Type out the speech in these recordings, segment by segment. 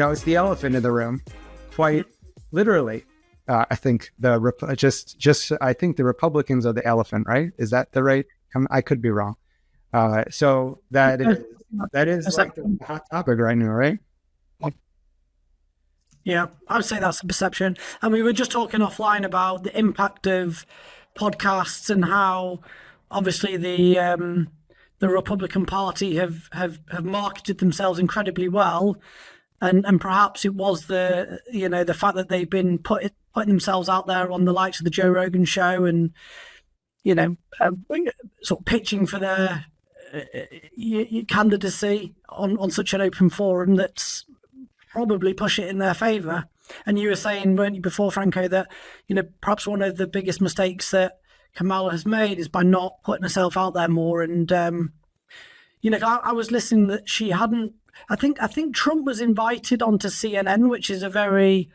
It's the elephant in the room, quite literally. I think I think the Republicans are the elephant, right? Is that the right? I could be wrong. So that is like the hot topic right now, right? Yeah, I would say that's the perception. And we were just talking offline about the impact of podcasts and how obviously the Republican Party have marketed themselves incredibly well, and perhaps it was the fact that they've been putting themselves out there on the likes of the Joe Rogan show and sort of pitching for their candidacy on such an open forum that's probably push it in their favour. And you were saying, weren't you, before, Franco, that perhaps one of the biggest mistakes that Kamala has made is by not putting herself out there more. And I was listening that she hadn't. I think Trump was invited onto CNN, which is a very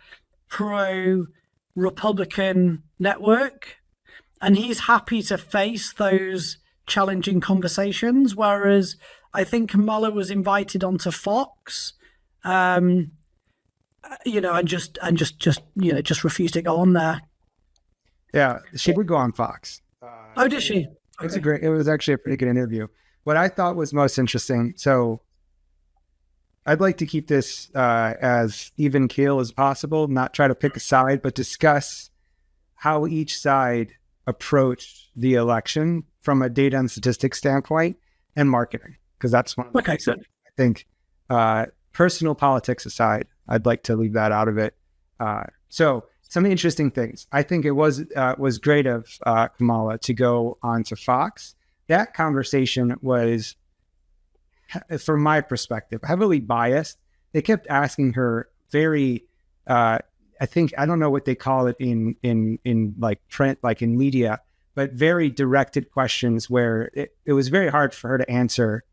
pro-Republican network, and he's happy to face those challenging conversations. Whereas I think Kamala was invited onto Fox. And just refused to go on there. Yeah, she would go on Fox. Oh, did she? Okay. It was actually a pretty good interview. What I thought was most interesting, so I'd like to keep this as even keel as possible, not try to pick a side, but discuss how each side approached the election from a data and statistics standpoint and marketing, because that's one of the things I think. Personal politics aside, I'd like to leave that out of it. So some interesting things. I think it was great of Kamala to go on to Fox. That conversation was, from my perspective, heavily biased. They kept asking her very, I don't know what they call it in like print, like in media, but very directed questions where it was very hard for her to answer,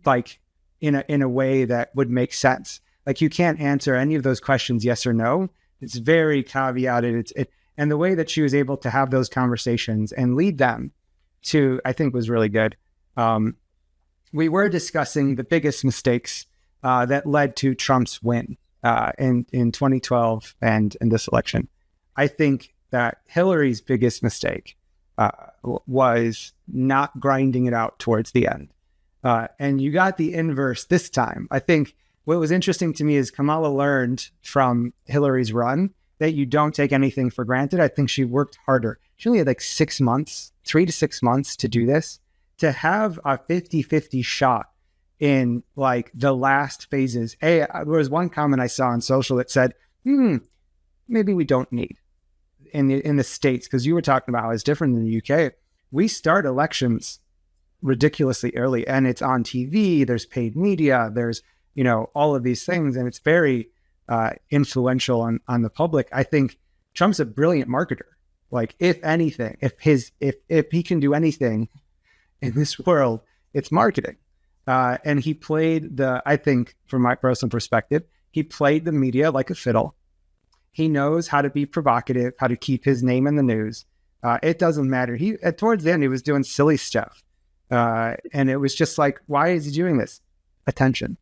like, in a way that would make sense. Like, you can't answer any of those questions yes or no. It's very caveated. And the way that she was able to have those conversations and lead them to, I think, was really good. We were discussing the biggest mistakes that led to Trump's win in 2012 and in this election. I think that Hillary's biggest mistake was not grinding it out towards the end. And you got the inverse this time. I think what was interesting to me is Kamala learned from Hillary's run that you don't take anything for granted. I think she worked harder. She only had like 6 months, 3 to 6 months to do this. To have a 50-50 shot in like the last phases. There was one comment I saw on social that said, maybe we don't need in the States, because you were talking about how it's different in the UK. We start elections ridiculously early, and it's on TV, there's paid media, there's all of these things, and it's very influential on the public. I think Trump's a brilliant marketer. Like, if anything, if he can do anything in this world, it's marketing. And he played I think from my personal perspective, he played the media like a fiddle. He knows how to be provocative, how to keep his name in the news. It doesn't matter. Towards the end, he was doing silly stuff. And it was just like, why is he doing this? Attention.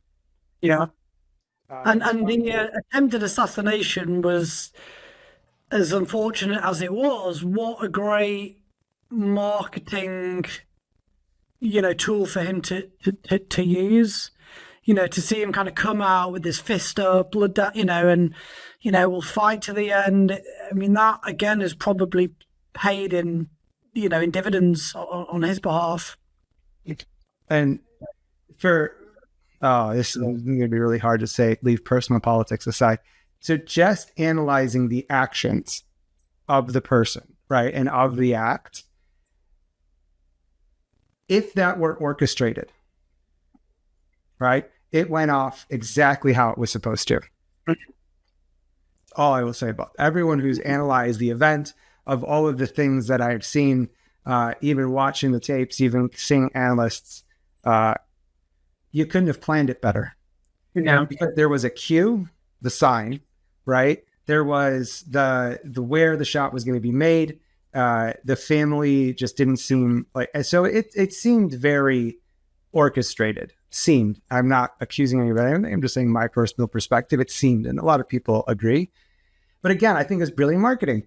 Yeah. And the attempted assassination was, as unfortunate as it was, what a great marketing, tool for him to use. To see him kind of come out with his fist up, blood, and we'll fight to the end. I mean, that again is probably paid in dividends on his behalf. And this is going to be really hard to say, leave personal politics aside. So just analyzing the actions of the person, right, and of the act, if that were orchestrated, right, it went off exactly how it was supposed to. All I will say about everyone who's analyzed the event, of all of the things that I've seen, even watching the tapes, even seeing analysts, you couldn't have planned it better. Because there was a cue, the sign, right? There was the where the shot was going to be made. The family just didn't seem like, so it seemed very orchestrated seemed, I'm not accusing anybody, I'm just saying my personal perspective, it seemed, and a lot of people agree. But again, I think it's brilliant marketing.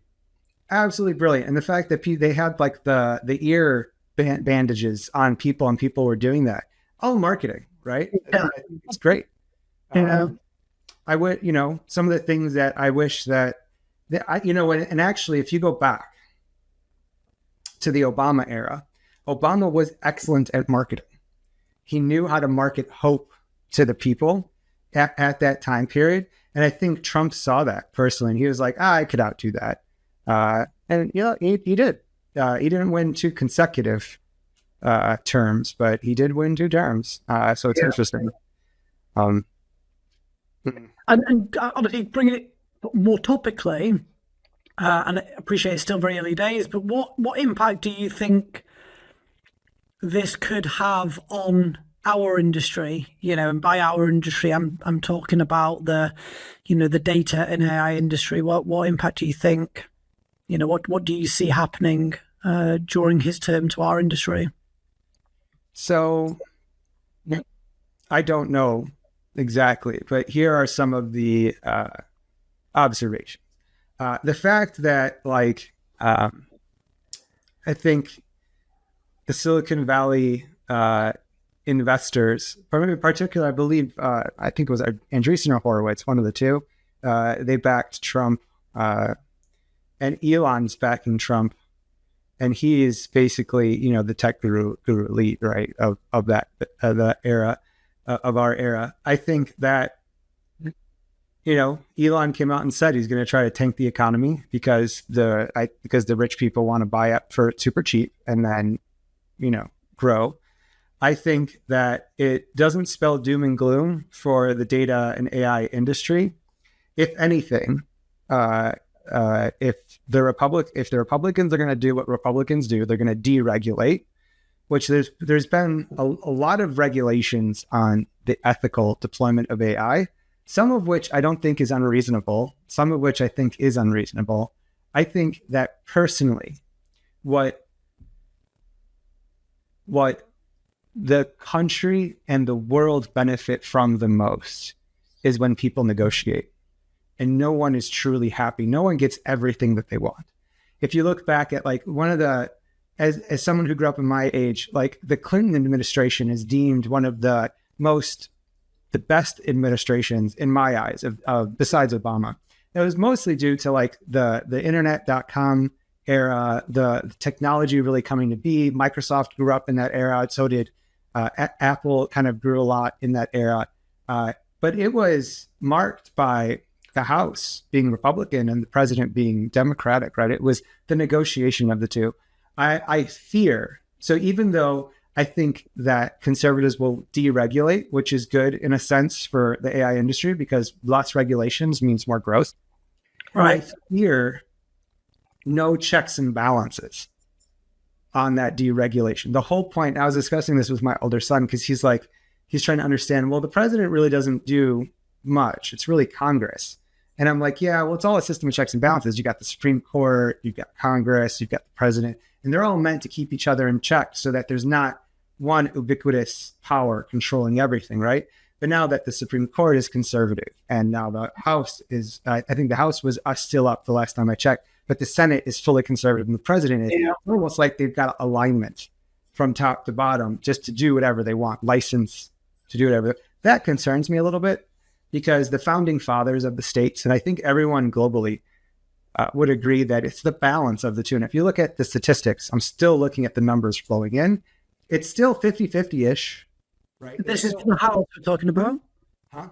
Absolutely brilliant. And the fact that they had like the ear bandages on people and people were doing that, all marketing, right? Yeah. I think it's great. Yeah. I would, some of the things that I wish that and actually, if you go back to the Obama era, Obama was excellent at marketing. He knew how to market hope to the people at that time period. And I think Trump saw that personally. And he was like, I could outdo that. And he did. He didn't win 2 consecutive terms, but he did win 2 terms. So it's interesting. And obviously bringing it more topically, and I appreciate it's still very early days, but what impact do you think this could have on our industry? And by our industry, I'm talking about the data and AI industry. What impact do you think? What do you see happening during his term to our industry? So I don't know exactly, but here are some of the observations. The fact that, I think the Silicon Valley investors, in particular, I believe, I think it was Andreessen or Horowitz, one of the two, they backed Trump, and Elon's backing Trump, and he is basically, the tech guru elite, right, of that era, of our era. I think that, Elon came out and said he's going to try to tank the economy because the rich people want to buy up for super cheap and then, grow. I think that it doesn't spell doom and gloom for the data and AI industry. If anything, if the Republicans are going to do what Republicans do, they're going to deregulate, which there's been a lot of regulations on the ethical deployment of AI, some of which I don't think is unreasonable, some of which I think is unreasonable. I think that personally, what the country and the world benefit from the most is when people negotiate. And no one is truly happy. No one gets everything that they want. If you look back at one of the, as someone who grew up in my age, the Clinton administration is deemed one of the best administrations in my eyes, besides Obama. It was mostly due to the internet.com era, the technology really coming to be. Microsoft grew up in that era. So did Apple, kind of grew a lot in that era. But it was marked by the House being Republican and the president being Democratic, right? It was the negotiation of the two. I fear, so even though I think that conservatives will deregulate, which is good in a sense for the AI industry because less regulations means more growth. Right. I fear no checks and balances on that deregulation. The whole point, I was discussing this with my older son because he's trying to understand, well, the president really doesn't do much. It's really Congress. And I'm like, yeah, well, it's all a system of checks and balances. You got the Supreme Court, you've got Congress, you've got the president, and they're all meant to keep each other in check so that there's not one ubiquitous power controlling everything, right? But now that the Supreme Court is conservative and now the House is, I think the House was still up the last time I checked, but the Senate is fully conservative and the president is almost like they've got alignment from top to bottom just to do whatever they want, license to do whatever. That concerns me a little bit because the founding fathers of the states, and I think everyone globally would agree that it's the balance of the two. And if you look at the statistics, I'm still looking at the numbers flowing in. It's still 50-50-ish, right? This is for the House we're talking about? Huh?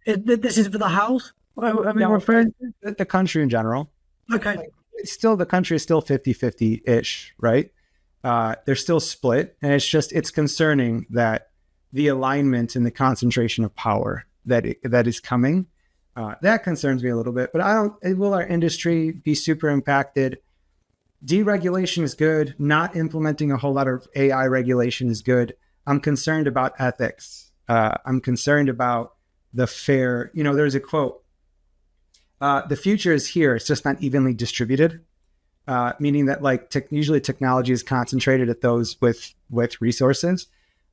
This is for the House? Referring to the country in general. Okay. The country is still 50-50-ish, right? They're still split. And it's concerning that the alignment and the concentration of power that is coming, that concerns me a little bit. But will our industry be super impacted? Deregulation is good. Not implementing a whole lot of AI regulation is good. I'm concerned about ethics. I'm concerned about the fair, there's a quote, the future is here. It's just not evenly distributed, meaning that usually technology is concentrated at those with resources.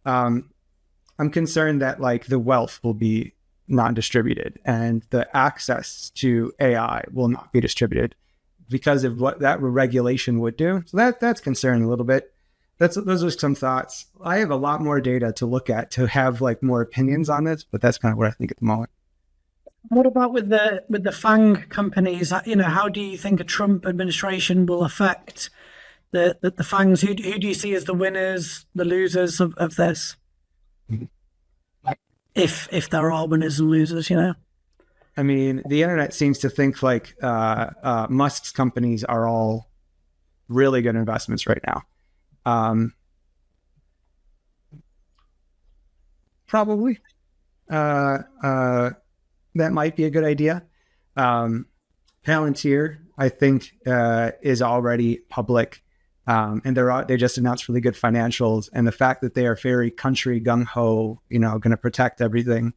I'm I'm concerned that like the wealth will be non-distributed and the access to AI will not be distributed because of what that regulation would do. So that's concerning a little bit. Those are some thoughts. I have a lot more data to look at to have like more opinions on this, but that's kind of what I think at the moment. What about with the FANG companies? How do you think a Trump administration will affect the FANGs? Who do you see as the winners, the losers of this? If there are winners and losers, I mean, the internet seems to think like Musk's companies are all really good investments right now. Probably. That might be a good idea. Palantir, I think, is already public, and they just announced really good financials. And the fact that they are very country gung ho, going to protect everything,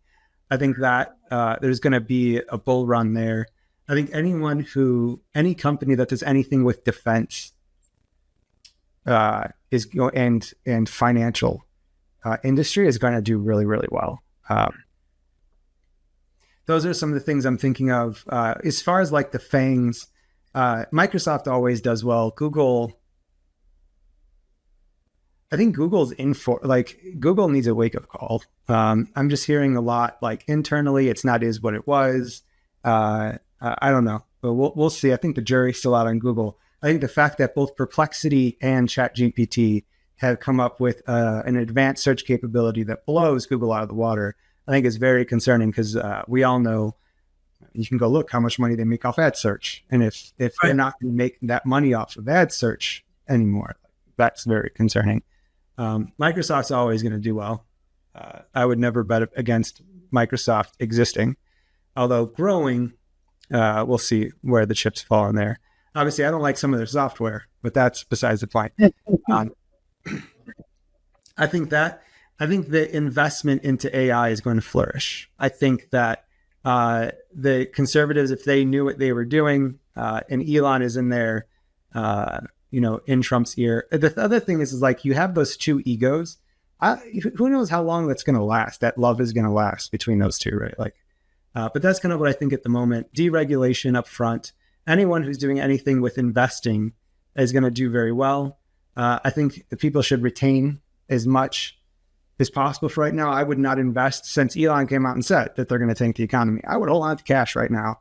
I think that there's going to be a bull run there. I think any company that does anything with defense and financial industry is going to do really, really well. Those are some of the things I'm thinking of. As far as like the FANGs, Microsoft always does well. Google, I think Google's Google needs a wake up call. I'm just hearing a lot like internally, it's not is what it was. I don't know, but we'll see. I think the jury's still out on Google. I think the fact that both Perplexity and ChatGPT have come up with an advanced search capability that blows Google out of the water, I think is very concerning because we all know you can go look how much money they make off ad search. And if they're not going to make that money off of ad search anymore, that's very concerning. Microsoft's always going to do well. I would never bet against Microsoft existing, although growing, we'll see where the chips fall in there. Obviously, I don't like some of their software, but that's besides the point. I think the investment into AI is going to flourish. I think that the conservatives, if they knew what they were doing, and Elon is in there, in Trump's ear. The other thing is like you have those two egos. Who knows how long that's going to last? That love is going to last between those two, right? But that's kind of what I think at the moment. Deregulation up front. Anyone who's doing anything with investing is going to do very well. I think the people should retain as much as possible for right now. I would not invest since Elon came out and said that they're going to tank the economy. I would hold on to cash right now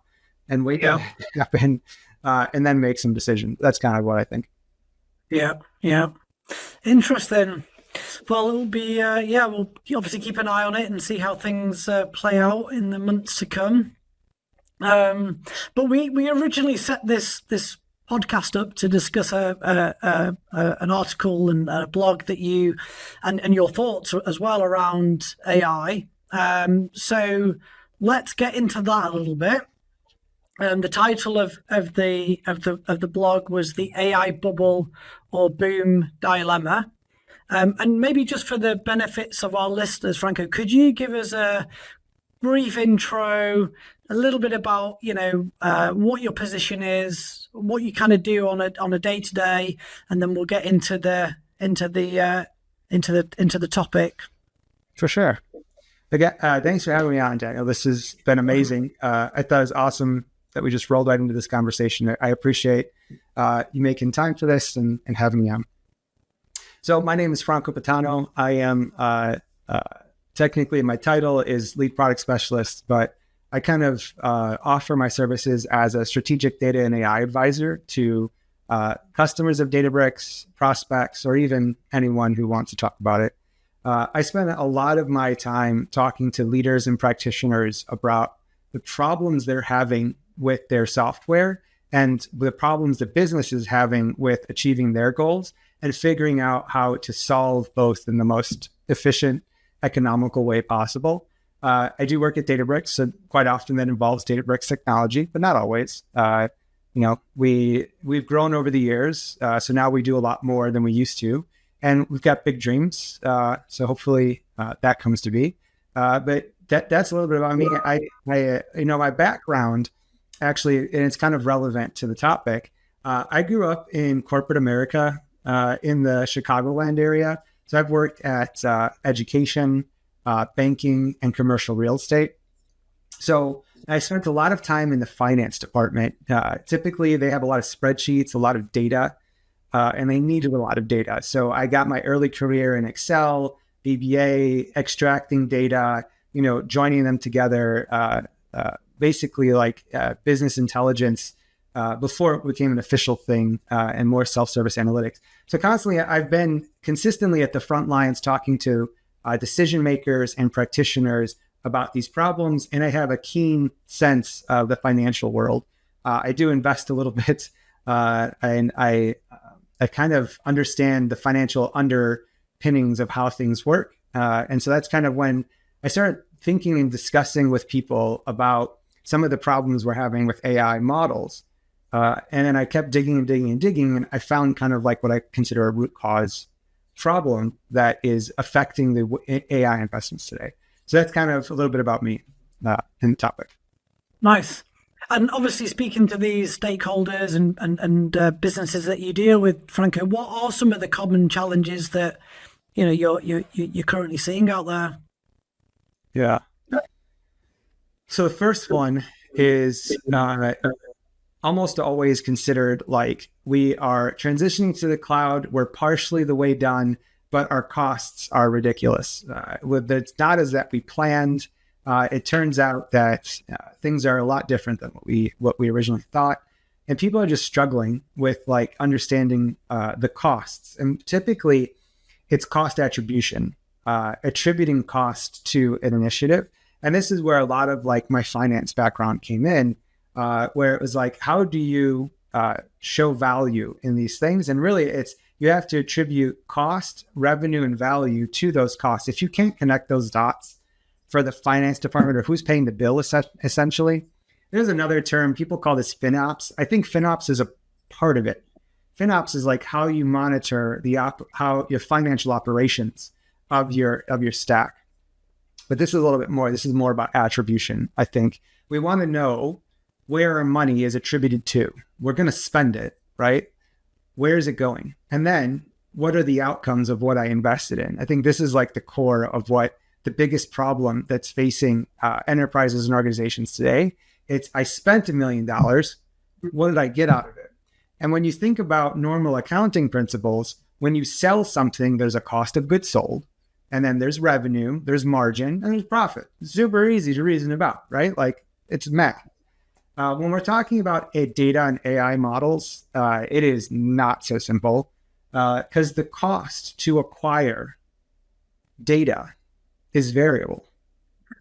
and wait to happen and then make some decisions. That's kind of what I think. Yeah. Interesting. Well, it'll be, we'll obviously keep an eye on it and see how things play out in the months to come. But we originally set this podcast up to discuss an article and a blog that you and your thoughts as well around AI. So let's get into that a little bit. The title of the blog was The AI Bubble or Boom Dilemma. And maybe just for the benefits of our listeners, Franco, could you give us a brief intro, a little bit about what your position is, what you kind of do on a day-to-day, and then we'll get into the topic. For sure. Again, thanks for having me on, Daniel. This has been amazing. I thought it was awesome that we just rolled right into this conversation. I appreciate you making time for this and having me on. So my name is Franco Patano. I am technically my title is lead product specialist, but I kind of offer my services as a strategic data and AI advisor to customers of Databricks, prospects, or even anyone who wants to talk about it. I spend a lot of my time talking to leaders and practitioners about the problems they're having with their software and the problems the business is having with achieving their goals and figuring out how to solve both in the most efficient, economical way possible. I do work at Databricks, so quite often that involves Databricks technology, but not always. We've grown over the years, so now we do a lot more than we used to, and we've got big dreams. So hopefully that comes to be. But that's a little bit about me. My background actually, and it's kind of relevant to the topic. I grew up in corporate America in the Chicagoland area. So I've worked at education, banking, and commercial real estate. So I spent a lot of time in the finance department. Typically, they have a lot of spreadsheets, a lot of data, and they needed a lot of data. So I got my early career in Excel, VBA, extracting data, joining them together, basically like business intelligence before it became an official thing, and more self-service analytics. So constantly, I've been consistently at the front lines talking to decision makers and practitioners about these problems, and I have a keen sense of the financial world. I do invest a little bit, and I kind of understand the financial underpinnings of how things work. And so that's kind of when I started thinking and discussing with people about some of the problems we're having with AI models. And then I kept digging and digging and digging, and I found kind of like what I consider a root cause problem that is affecting the AI investments today. So that's kind of a little bit about me in the topic. Nice. And obviously, speaking to these stakeholders and businesses that you deal with, Franco, what are some of the common challenges that you're currently seeing out there? Yeah. So the first one is almost always considered like we are transitioning to the cloud. We're partially the way done, but our costs are ridiculous. It's not as that we planned. It turns out that things are a lot different than what we originally thought, and people are just struggling with like understanding the costs. And typically, it's cost attribution, attributing cost to an initiative. And this is where a lot of like my finance background came in, where it was like, how do you show value in these things? And really, you have to attribute cost, revenue, and value to those costs. If you can't connect those dots for the finance department or who's paying the bill, essentially, there's another term, people call this FinOps. I think FinOps is a part of it. FinOps is like how you monitor how your financial operations of your stack. But this is a little bit more. This is more about attribution. I think we want to know where our money is attributed to. We're going to spend it, right? Where is it going? And then what are the outcomes of what I invested in? I think this is like the core of what the biggest problem that's facing enterprises and organizations today. It's I spent $1 million. What did I get out of it? And when you think about normal accounting principles, when you sell something, there's a cost of goods sold, and then there's revenue, there's margin, and there's profit. It's super easy to reason about, right? Like it's math. When we're talking about data and AI models, it is not so simple because the cost to acquire data is variable,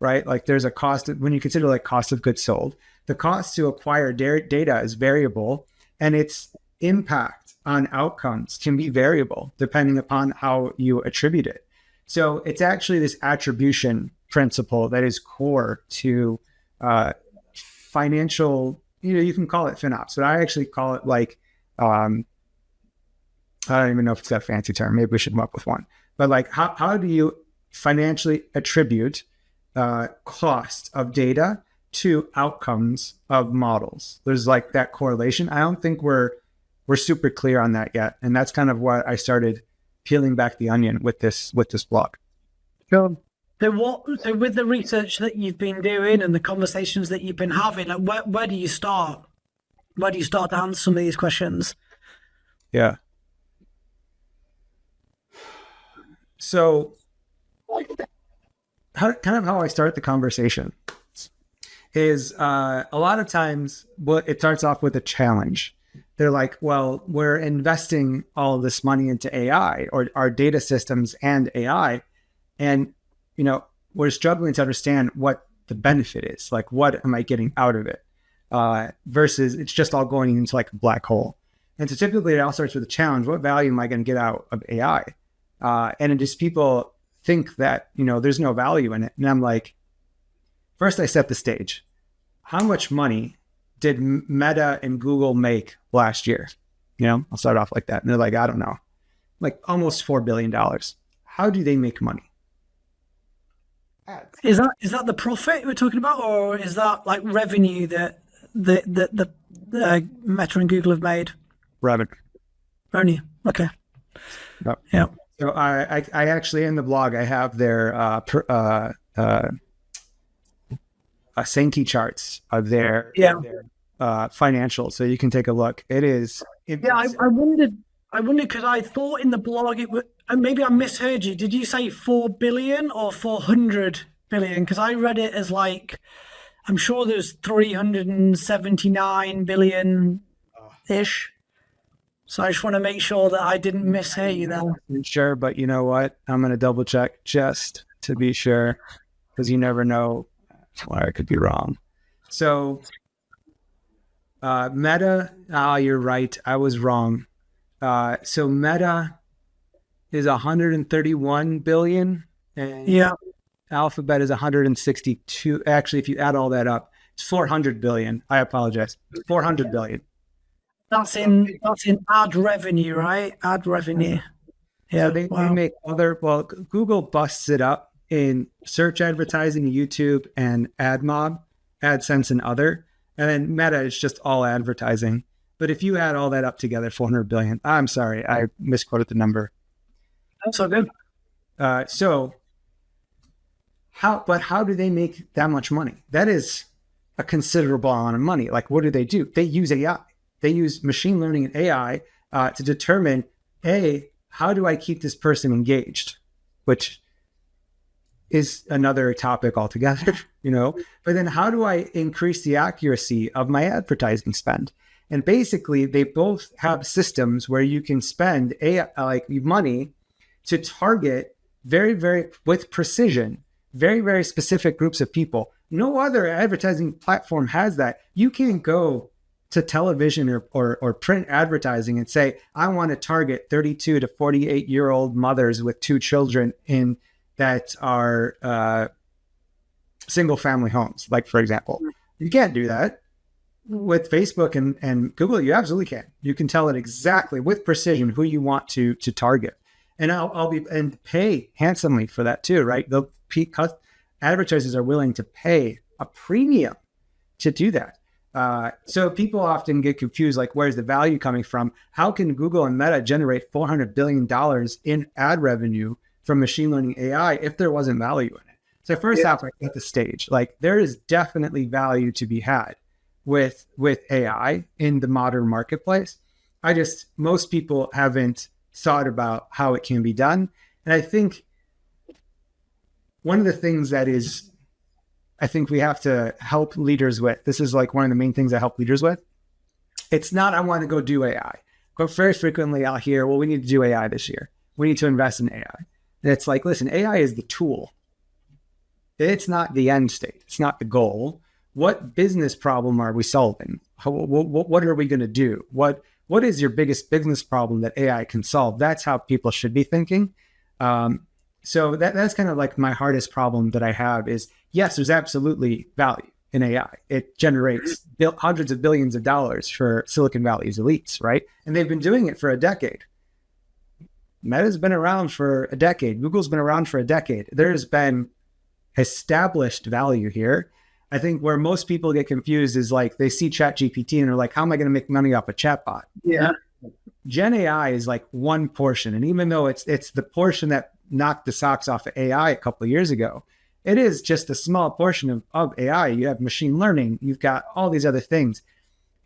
right? Like there's a cost when you consider like cost of goods sold, the cost to acquire data is variable, and its impact on outcomes can be variable depending upon how you attribute it. So it's actually this attribution principle that is core to financial, you can call it FinOps, but I actually call it like, I don't even know if it's a fancy term. Maybe we should come up with one. But like, how do you financially attribute cost of data to outcomes of models? There's like that correlation. I don't think we're super clear on that yet. And that's kind of what I started peeling back the onion with this blog. Sure. So with the research that you've been doing and the conversations that you've been having, like where do you start? Where do you start to answer some of these questions? Yeah. So how I start the conversation is a lot of times it starts off with a challenge. They're like, well, we're investing all of this money into AI or our data systems and AI. And, we're struggling to understand what the benefit is. Like, what am I getting out of it? Versus it's just all going into like a black hole. And so typically it all starts with a challenge. What value am I going to get out of AI? And it just people think that, there's no value in it. And I'm like, first I set the stage. How much money did Meta and Google make last year? I'll start off like that. And they're like, I don't know, like almost $4 billion. How do they make money? Ads. Is that the profit we're talking about, or is that like revenue that the Meta and Google have made? Revenue. Revenue. Okay. Yep. Yeah. So I actually in the blog I have their Sankey charts of their financials, so you can take a look. I wondered because I thought in the blog it was, and maybe I misheard you. Did you say 4 billion or 400 billion? Because I read it as like, I'm sure there's 379 billion ish. So I just want to make sure that I didn't mishear you there. Sure, but you know what? I'm going to double check just to be sure, because you never know why I could be wrong. So Meta, you're right. I was wrong. So Meta is 131 billion, and Alphabet is 162. Actually, if you add all that up, it's 400 billion. I apologize. 400 billion. That's in ad revenue, right? Ad revenue. Yeah. So they make Google busts it up in search advertising, YouTube, and AdMob, AdSense, and other. And then Meta is just all advertising. But if you add all that up together, 400 billion. I'm sorry, I misquoted the number. That's so good. How do they make that much money? That is a considerable amount of money. Like, what do? They use AI. They use machine learning and AI to determine, how do I keep this person engaged? Which is another topic altogether, But then how do I increase the accuracy of my advertising spend? And basically, they both have systems where you can spend money to target very, very, with precision, very, very specific groups of people. No other advertising platform has that. You can't go to television or print advertising and say, I want to target 32 to 48-year-old mothers with 2 children that are single family homes, like, for example. You can't do that. With Facebook and Google, you absolutely can. You can tell it exactly with precision who you want to target. And and pay handsomely for that too, right? Advertisers are willing to pay a premium to do that. So people often get confused, like, where's the value coming from? How can Google and Meta generate $400 billion in ad revenue from machine learning AI if there wasn't value in it? So first off, like, at the stage, like, there is definitely value to be had with AI in the modern marketplace. Most people haven't thought about how it can be done. And I think one of the things that I think we have to help leaders with, this is like one of the main things I help leaders with. It's not, I want to go do AI. But very frequently I'll hear, well, we need to do AI this year. We need to invest in AI. And it's like, listen, AI is the tool. It's not the end state. It's not the goal. What business problem are we solving? What are we going to do? What is your biggest business problem that AI can solve? That's how people should be thinking. So that's kind of like my hardest problem that I have is, yes, there's absolutely value in AI. It generates hundreds of billions of dollars for Silicon Valley's elites, right? And they've been doing it for a decade. Meta's been around for a decade. Google's been around for a decade. There's been established value here. I think where most people get confused is, like, they see ChatGPT and they're like, how am I going to make money off a chatbot? Yeah. Gen AI is like one portion. And even though it's the portion that knocked the socks off of AI a couple of years ago, it is just a small portion of AI. You have machine learning, you've got all these other things.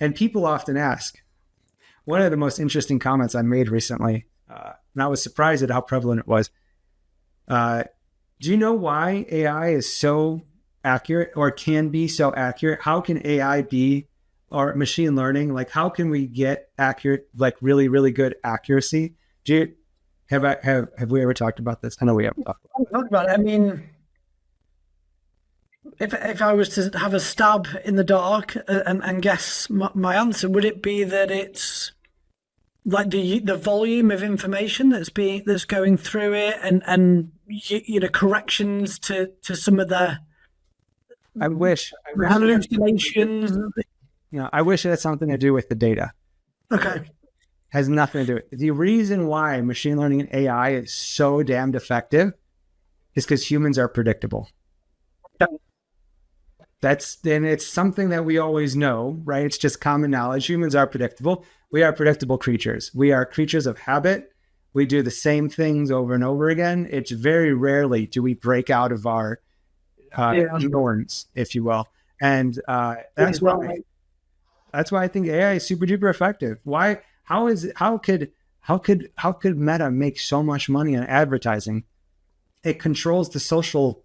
And people often ask, one of the most interesting comments I made recently, and I was surprised at how prevalent it was. Do you know why AI is so accurate, or can be so accurate? How can AI be, or machine learning? Like, how can we get accurate, like really, really good accuracy? Have we ever talked about this? I know we haven't talked about it. I mean, if I was to have a stab in the dark and guess my answer, would it be that it's like the volume of information that's going through it, and corrections to some of the I wish hallucinations. I wish it had something to do with the data. Okay. Has nothing to do with it. The reason why machine learning and AI is so damned effective is because humans are predictable. It's something that we always know, right? It's just common knowledge. Humans are predictable. We are predictable creatures. We are creatures of habit. We do the same things over and over again. It's very rarely do we break out of our norms, if you will. And that's why I think AI is super duper effective. Why? How could Meta make so much money on advertising? It controls the social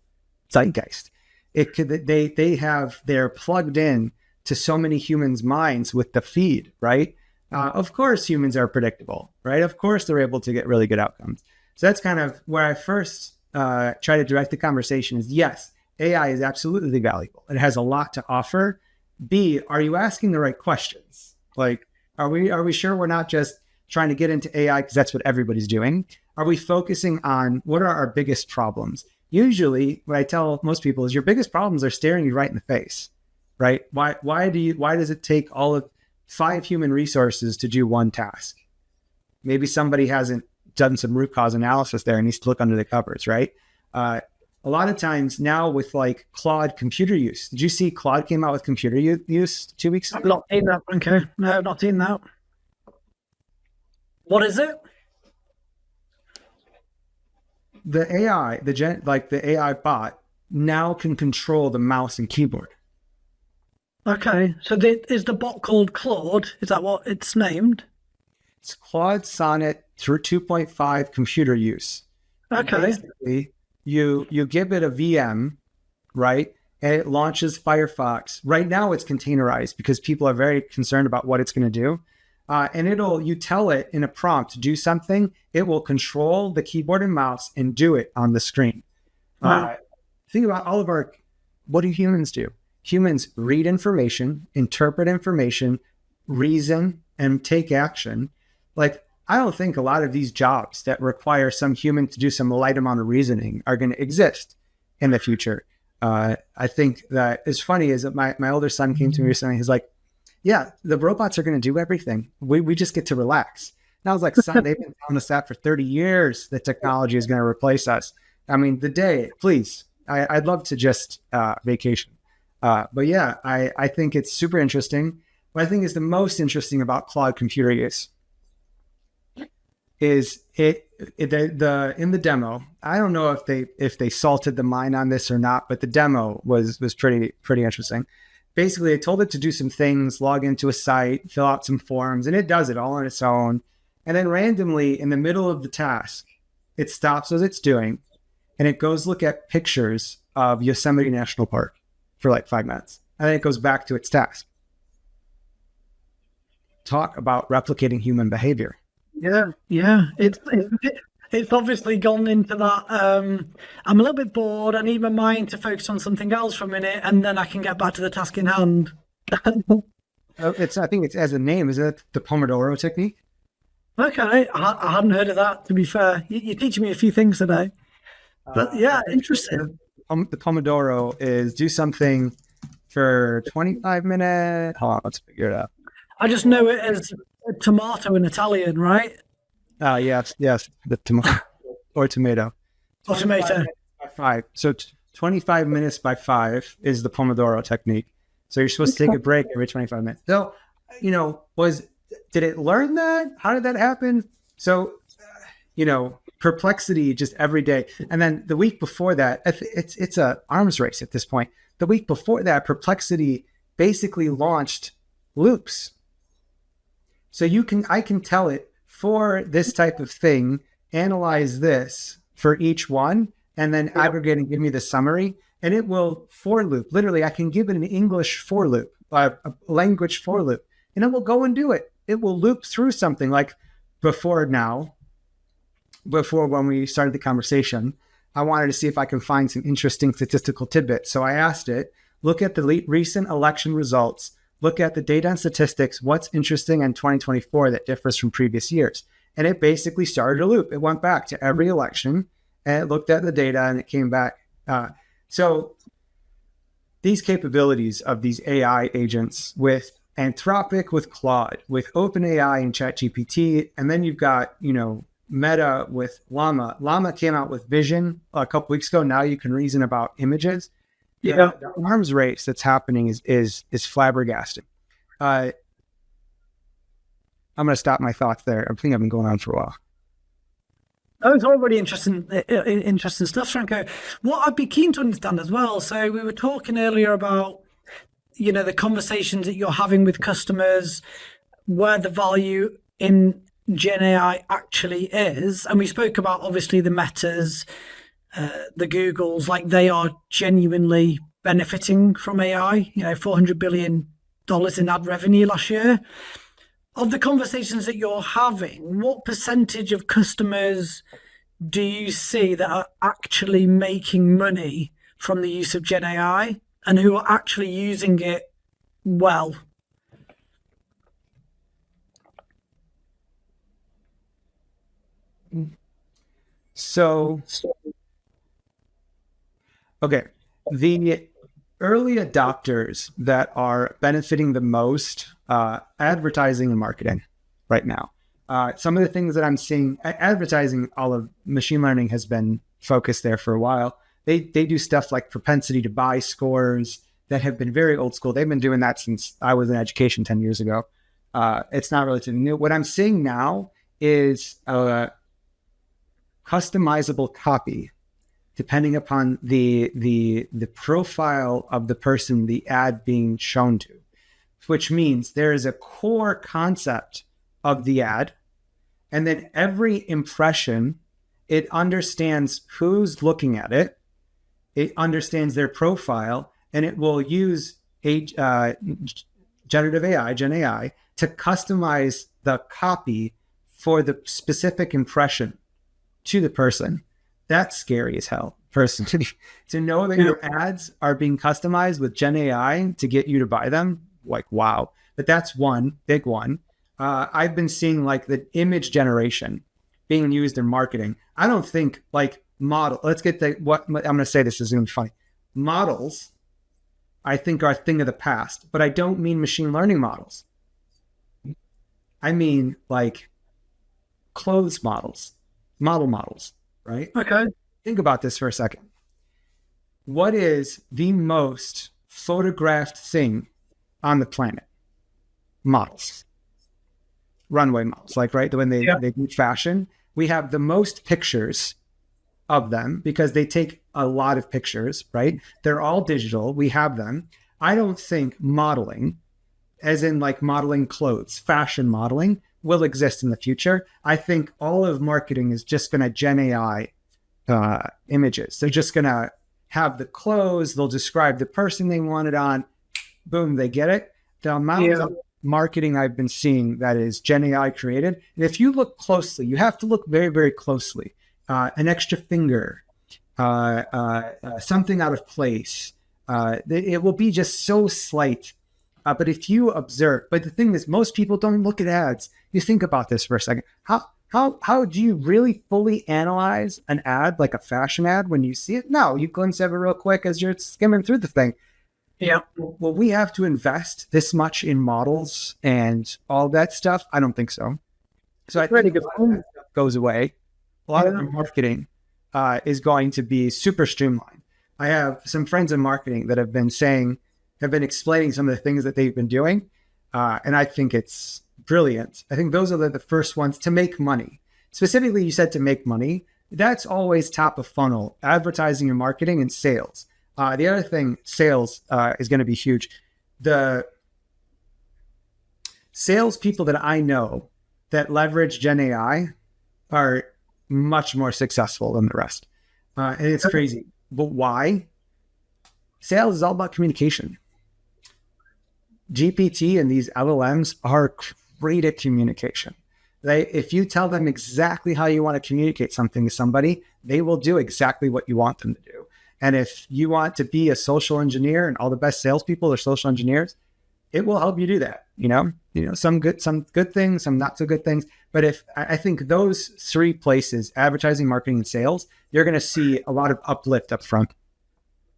zeitgeist. They're plugged in to so many humans' minds with the feed, right? Of course, humans are predictable, right? Of course, they're able to get really good outcomes. So that's kind of where I first try to direct the conversation is, yes, AI is absolutely valuable. It has a lot to offer. B, are you asking the right questions? Like, are we sure we're not just trying to get into AI because that's what everybody's doing? Are we focusing on what are our biggest problems? Usually, what I tell most people is your biggest problems are staring you right in the face, right? Why does it take all of 5 human resources to do one task? Maybe somebody hasn't done some root cause analysis there and needs to look under the covers, right? A lot of times now with like Claude computer use, did you see Claude came out with computer use 2 weeks ago? I've not seen that. Okay, no, not seen that. What is it? The AI, the AI bot now can control the mouse and keyboard. Okay, so is the bot called Claude? Is that what it's named? It's Claude Sonnet through 2.5 computer use. Okay. Basically, you give it a VM, right? And it launches Firefox. Right now it's containerized because people are very concerned about what it's going to do. And you tell it in a prompt to do something, it will control the keyboard and mouse and do it on the screen. Wow. Think about what do humans do? Humans read information, interpret information, reason, and take action. Like, I don't think a lot of these jobs that require some human to do some light amount of reasoning are going to exist in the future. I think that it's funny is that my older son came to me recently. He's like, yeah, the robots are going to do everything. We just get to relax. And I was like, son, they've been telling us that for 30 years, that technology is going to replace us. I mean, please, I'd love to just vacation. But yeah, I think it's super interesting. What I think is the most interesting about cloud computer use is in the demo. I don't know if they salted the mine on this or not, but the demo was pretty interesting. Basically, I told it to do some things, log into a site, fill out some forms, and it does it all on its own. And then randomly, in the middle of the task, it stops what it's doing, and it goes look at pictures of Yosemite National Park for like 5 minutes. And then it goes back to its task. Talk about replicating human behavior. Yeah. It's obviously gone into that. I'm a little bit bored. I need my mind to focus on something else for a minute, and then I can get back to the task in hand. I think it's as a name. Is it the Pomodoro technique? Okay, I hadn't heard of that. To be fair, you're teaching me a few things today. But yeah, interesting. The Pomodoro is do something for 25 minutes. Hold on, let's figure it out. I just know it as tomato in Italian, right? Yes, the tomato or tomato. Or tomato. By 5. So 25 minutes by 5 is the Pomodoro technique. So you're supposed to take a break every 25 minutes. So, did it learn that? How did that happen? So, perplexity just every day. And then the week before that, it's a arms race at this point. The week before that, Perplexity basically launched loops. So I can tell it, for this type of thing, analyze this for each one, and then aggregate and give me the summary. And it will for loop. Literally, I can give it an English for loop, a language for loop, and it will go and do it. It will loop through something like before when we started the conversation. I wanted to see if I can find some interesting statistical tidbits. So I asked it, look at the recent election results. Look at the data and statistics, what's interesting in 2024 that differs from previous years. And it basically started a loop. It went back to every election and it looked at the data and it came back. So these capabilities of these AI agents with Anthropic, with Claude, with OpenAI and ChatGPT, and then you've got, Meta with Llama. Llama came out with Vision a couple weeks ago. Now you can reason about images. Yeah, the arms race that's happening is flabbergasting. I'm going to stop my thoughts there. I think I've been going on for a while. Oh, it's all really interesting stuff, Franco. What I'd be keen to understand as well. So we were talking earlier about, the conversations that you're having with customers, where the value in Gen AI actually is, and we spoke about obviously the Metas, the Googles, like they are genuinely benefiting from AI. $400 billion in ad revenue last year. Of the conversations that you're having, what percentage of customers do you see that are actually making money from the use of Gen AI and who are actually using it well? So, okay, the early adopters that are benefiting the most, advertising and marketing right now. Some of the things that I'm seeing, advertising, all of machine learning has been focused there for a while. They do stuff like propensity to buy scores that have been very old school. They've been doing that since I was in education 10 years ago. It's not relatively new. What I'm seeing now is customizable copy depending upon the profile of the person the ad being shown to, which means there is a core concept of the ad, and then every impression, it understands who's looking at it, it understands their profile, and it will use generative AI, Gen AI, to customize the copy for the specific impression to the person. That's scary as hell, personally. To know that your ads are being customized with Gen AI to get you to buy them, like, wow. But that's one big one. I've been seeing like the image generation being used in marketing. I don't think like let's get what I'm going to say. This is going to be funny. Models, I think, are a thing of the past, but I don't mean machine learning models. I mean like clothes models, models, right? Okay. Think about this for a second. What is the most photographed thing on the planet? Models. Runway models, like, right? When they do fashion, we have the most pictures of them because they take a lot of pictures, right? They're all digital. We have them. I don't think modeling, as in like modeling clothes, fashion modeling, will exist in the future. I think all of marketing is just going to Gen AI images. They're just going to have the clothes. They'll describe the person they want it on. Boom, they get it. The amount of marketing I've been seeing that is Gen AI created. And if you look closely, you have to look very, very closely. An extra finger, something out of place. It will be just so slight. But if you observe, but the thing is, most people don't look at ads. You think about this for a second. How do you really fully analyze an ad, like a fashion ad, when you see it? No, you glimpse at it real quick as you're skimming through the thing. Yeah. Will we have to invest this much in models and all that stuff? I don't think so. So I think if all that stuff goes away, a lot of the marketing is going to be super streamlined. I have some friends in marketing that have been explaining some of the things that they've been doing. And I think it's brilliant. I think those are the first ones to make money. Specifically, you said to make money. That's always top of funnel, advertising and marketing and sales. The other thing, sales is going to be huge. The salespeople that I know that leverage Gen AI are much more successful than the rest. And it's crazy. But why? Sales is all about communication. GPT and these LLMs are great at communication. If you tell them exactly how you want to communicate something to somebody, they will do exactly what you want them to do. And if you want to be a social engineer, and all the best salespeople are social engineers, it will help you do that. Some good things, some not so good things. But I think those three places, advertising, marketing, and sales, you're going to see a lot of uplift up front.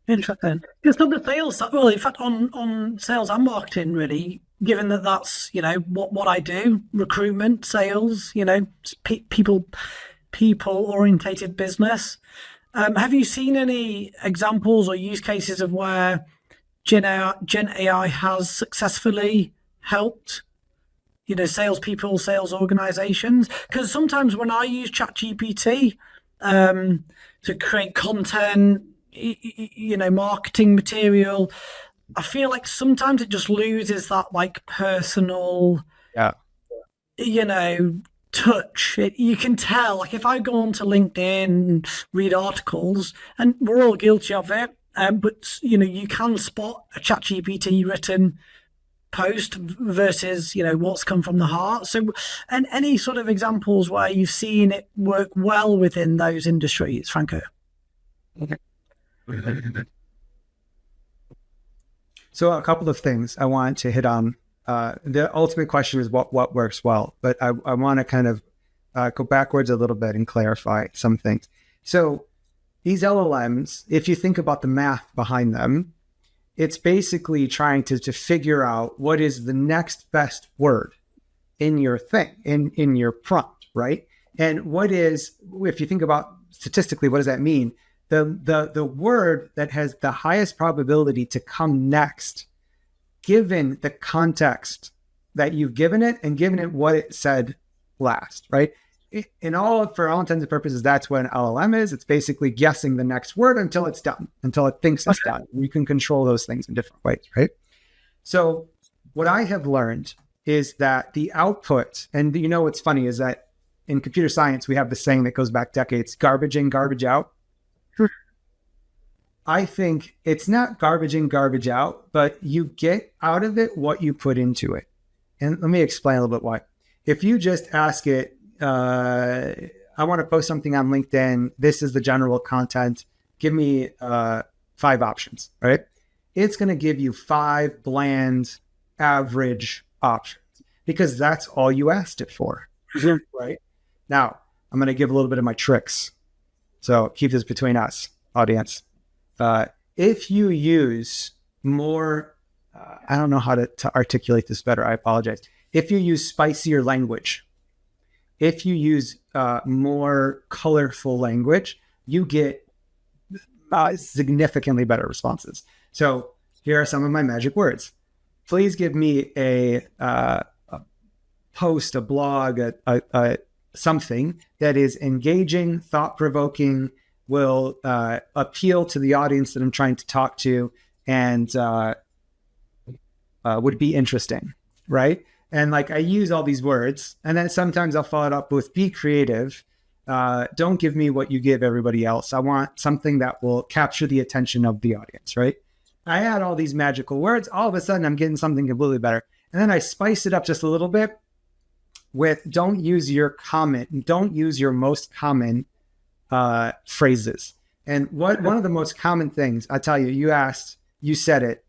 Interesting. It's not the sales. Well, in fact, on sales and marketing, really, given that that's what I do, recruitment, sales, people orientated business. Have you seen any examples or use cases of where Gen AI has successfully helped salespeople, sales organizations. Because sometimes when I use ChatGPT to create content, marketing material, I feel like sometimes it just loses that like personal, Yeah. touch. You can tell, like if I go onto LinkedIn and read articles, and we're all guilty of it, but you can spot a ChatGPT written post versus what's come from the heart. So, and any sort of examples where you've seen it work well within those industries, Franco? So a couple of things I want to hit on. The ultimate question is what works well, but I want to kind of go backwards a little bit and clarify some things. So these LLMs, if you think about the math behind them, it's basically trying to figure out what is the next best word in your thing, in your prompt, right? And what is, if you think about statistically, what does that mean? The word that has the highest probability to come next, given the context that you've given it and given it what it said last, right? For all intents and purposes, that's what an LLM is. It's basically guessing the next word until it's done, until it thinks it's done. You can control those things in different ways, right? So what I have learned is that the output, and what's funny is that in computer science, we have this saying that goes back decades, garbage in, garbage out. I think it's not garbage in, garbage out, but you get out of it what you put into it. And let me explain a little bit why. If you just ask it, I want to post something on LinkedIn. This is the general content. Give me 5 options, right? It's going to give you 5 bland, average options because that's all you asked it for, right? Now, I'm going to give a little bit of my tricks. So keep this between us, audience. If you use more, I don't know how to articulate this better. I apologize. If you use spicier language, if you use more colorful language, you get significantly better responses. So here are some of my magic words. Please give me a post, a blog, something that is engaging, thought-provoking, will appeal to the audience that I'm trying to talk to, and would be interesting, right? And like I use all these words, and then sometimes I'll follow it up with be creative. Don't give me what you give everybody else. I want something that will capture the attention of the audience, right? I add all these magical words. All of a sudden, I'm getting something completely better. And then I spice it up just a little bit with don't use your comment. Don't use your most common phrases. And one of the most common things, I tell you, you said it.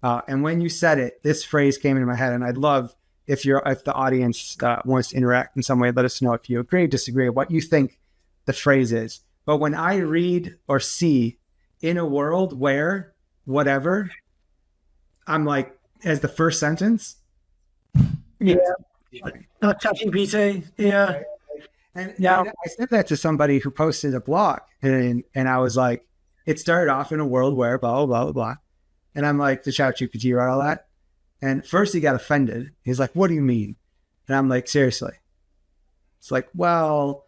And when you said it, this phrase came into my head. And I'd love if the audience wants to interact in some way, let us know if you agree, disagree, what you think the phrase is. But when I read or see in a world where whatever, I'm like, as the first sentence. Yeah. ChatGPT. Yeah. And I said that to somebody who posted a blog, and I was like, it started off in a world where blah, blah, blah, blah, blah. And I'm like, the ChatGPT wrote all that. And first he got offended. He's like, what do you mean? And I'm like, seriously. It's like, well,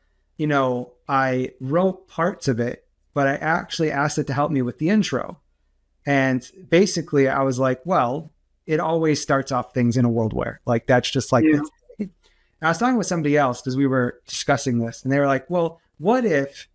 I wrote parts of it, but I actually asked it to help me with the intro. And basically I was like, well, it always starts off things in a world where, like, that's just like, yeah. I was talking with somebody else because we were discussing this, and they were like, well, what if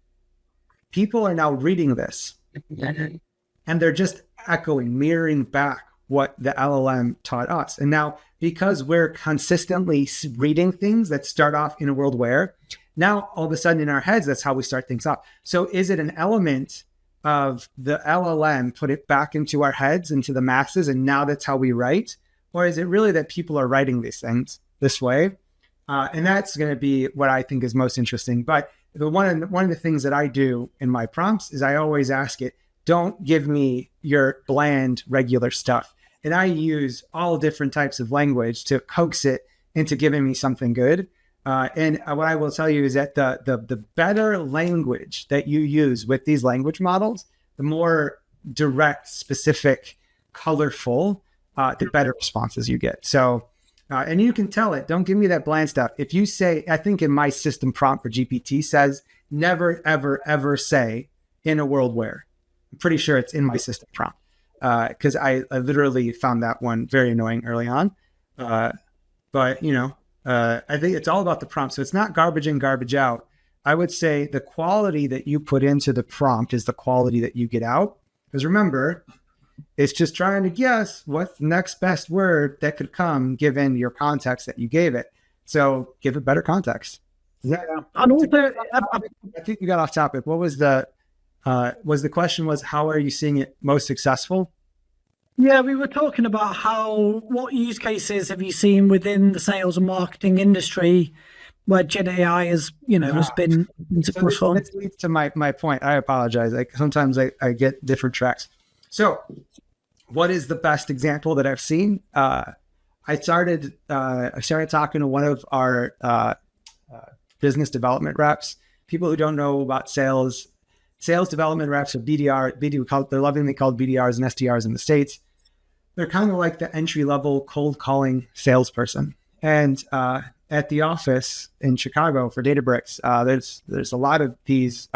people are now reading this and they're just echoing, mirroring back what the LLM taught us? And now, because we're consistently reading things that start off in a world where, now all of a sudden in our heads, that's how we start things off. So is it an element of the LLM put it back into our heads, into the masses, and now that's how we write? Or is it really that people are writing these things this way? And that's going to be what I think is most interesting. But one of the things that I do in my prompts is I always ask it, don't give me your bland, regular stuff. And I use all different types of language to coax it into giving me something good. And what I will tell you is that the better language that you use with these language models, the more direct, specific, colorful, the better responses you get. So And you can tell it, don't give me that bland stuff. If you say, I think in my system prompt for GPT says, never, ever, ever say in a world where. I'm pretty sure it's in my system prompt because I literally found that one very annoying early on. But, I think it's all about the prompt. So it's not garbage in, garbage out. I would say the quality that you put into the prompt is the quality that you get out. Because remember, it's just trying to guess what's the next best word that could come given your context that you gave it. So give it better context. And also, I think you got off topic. What was the question was, how are you seeing it most successful? Yeah, we were talking about what use cases have you seen within the sales and marketing industry where Gen AI has been successful? This leads to my point. I apologize. Sometimes I get different tracks. So what is the best example that I've seen? I started talking to one of our business development reps. People who don't know about sales development reps, or BDR, they're lovingly called BDRs and SDRs in the States. They're kind of like the entry-level cold calling salesperson. And at the office in Chicago for Databricks, there's a lot of these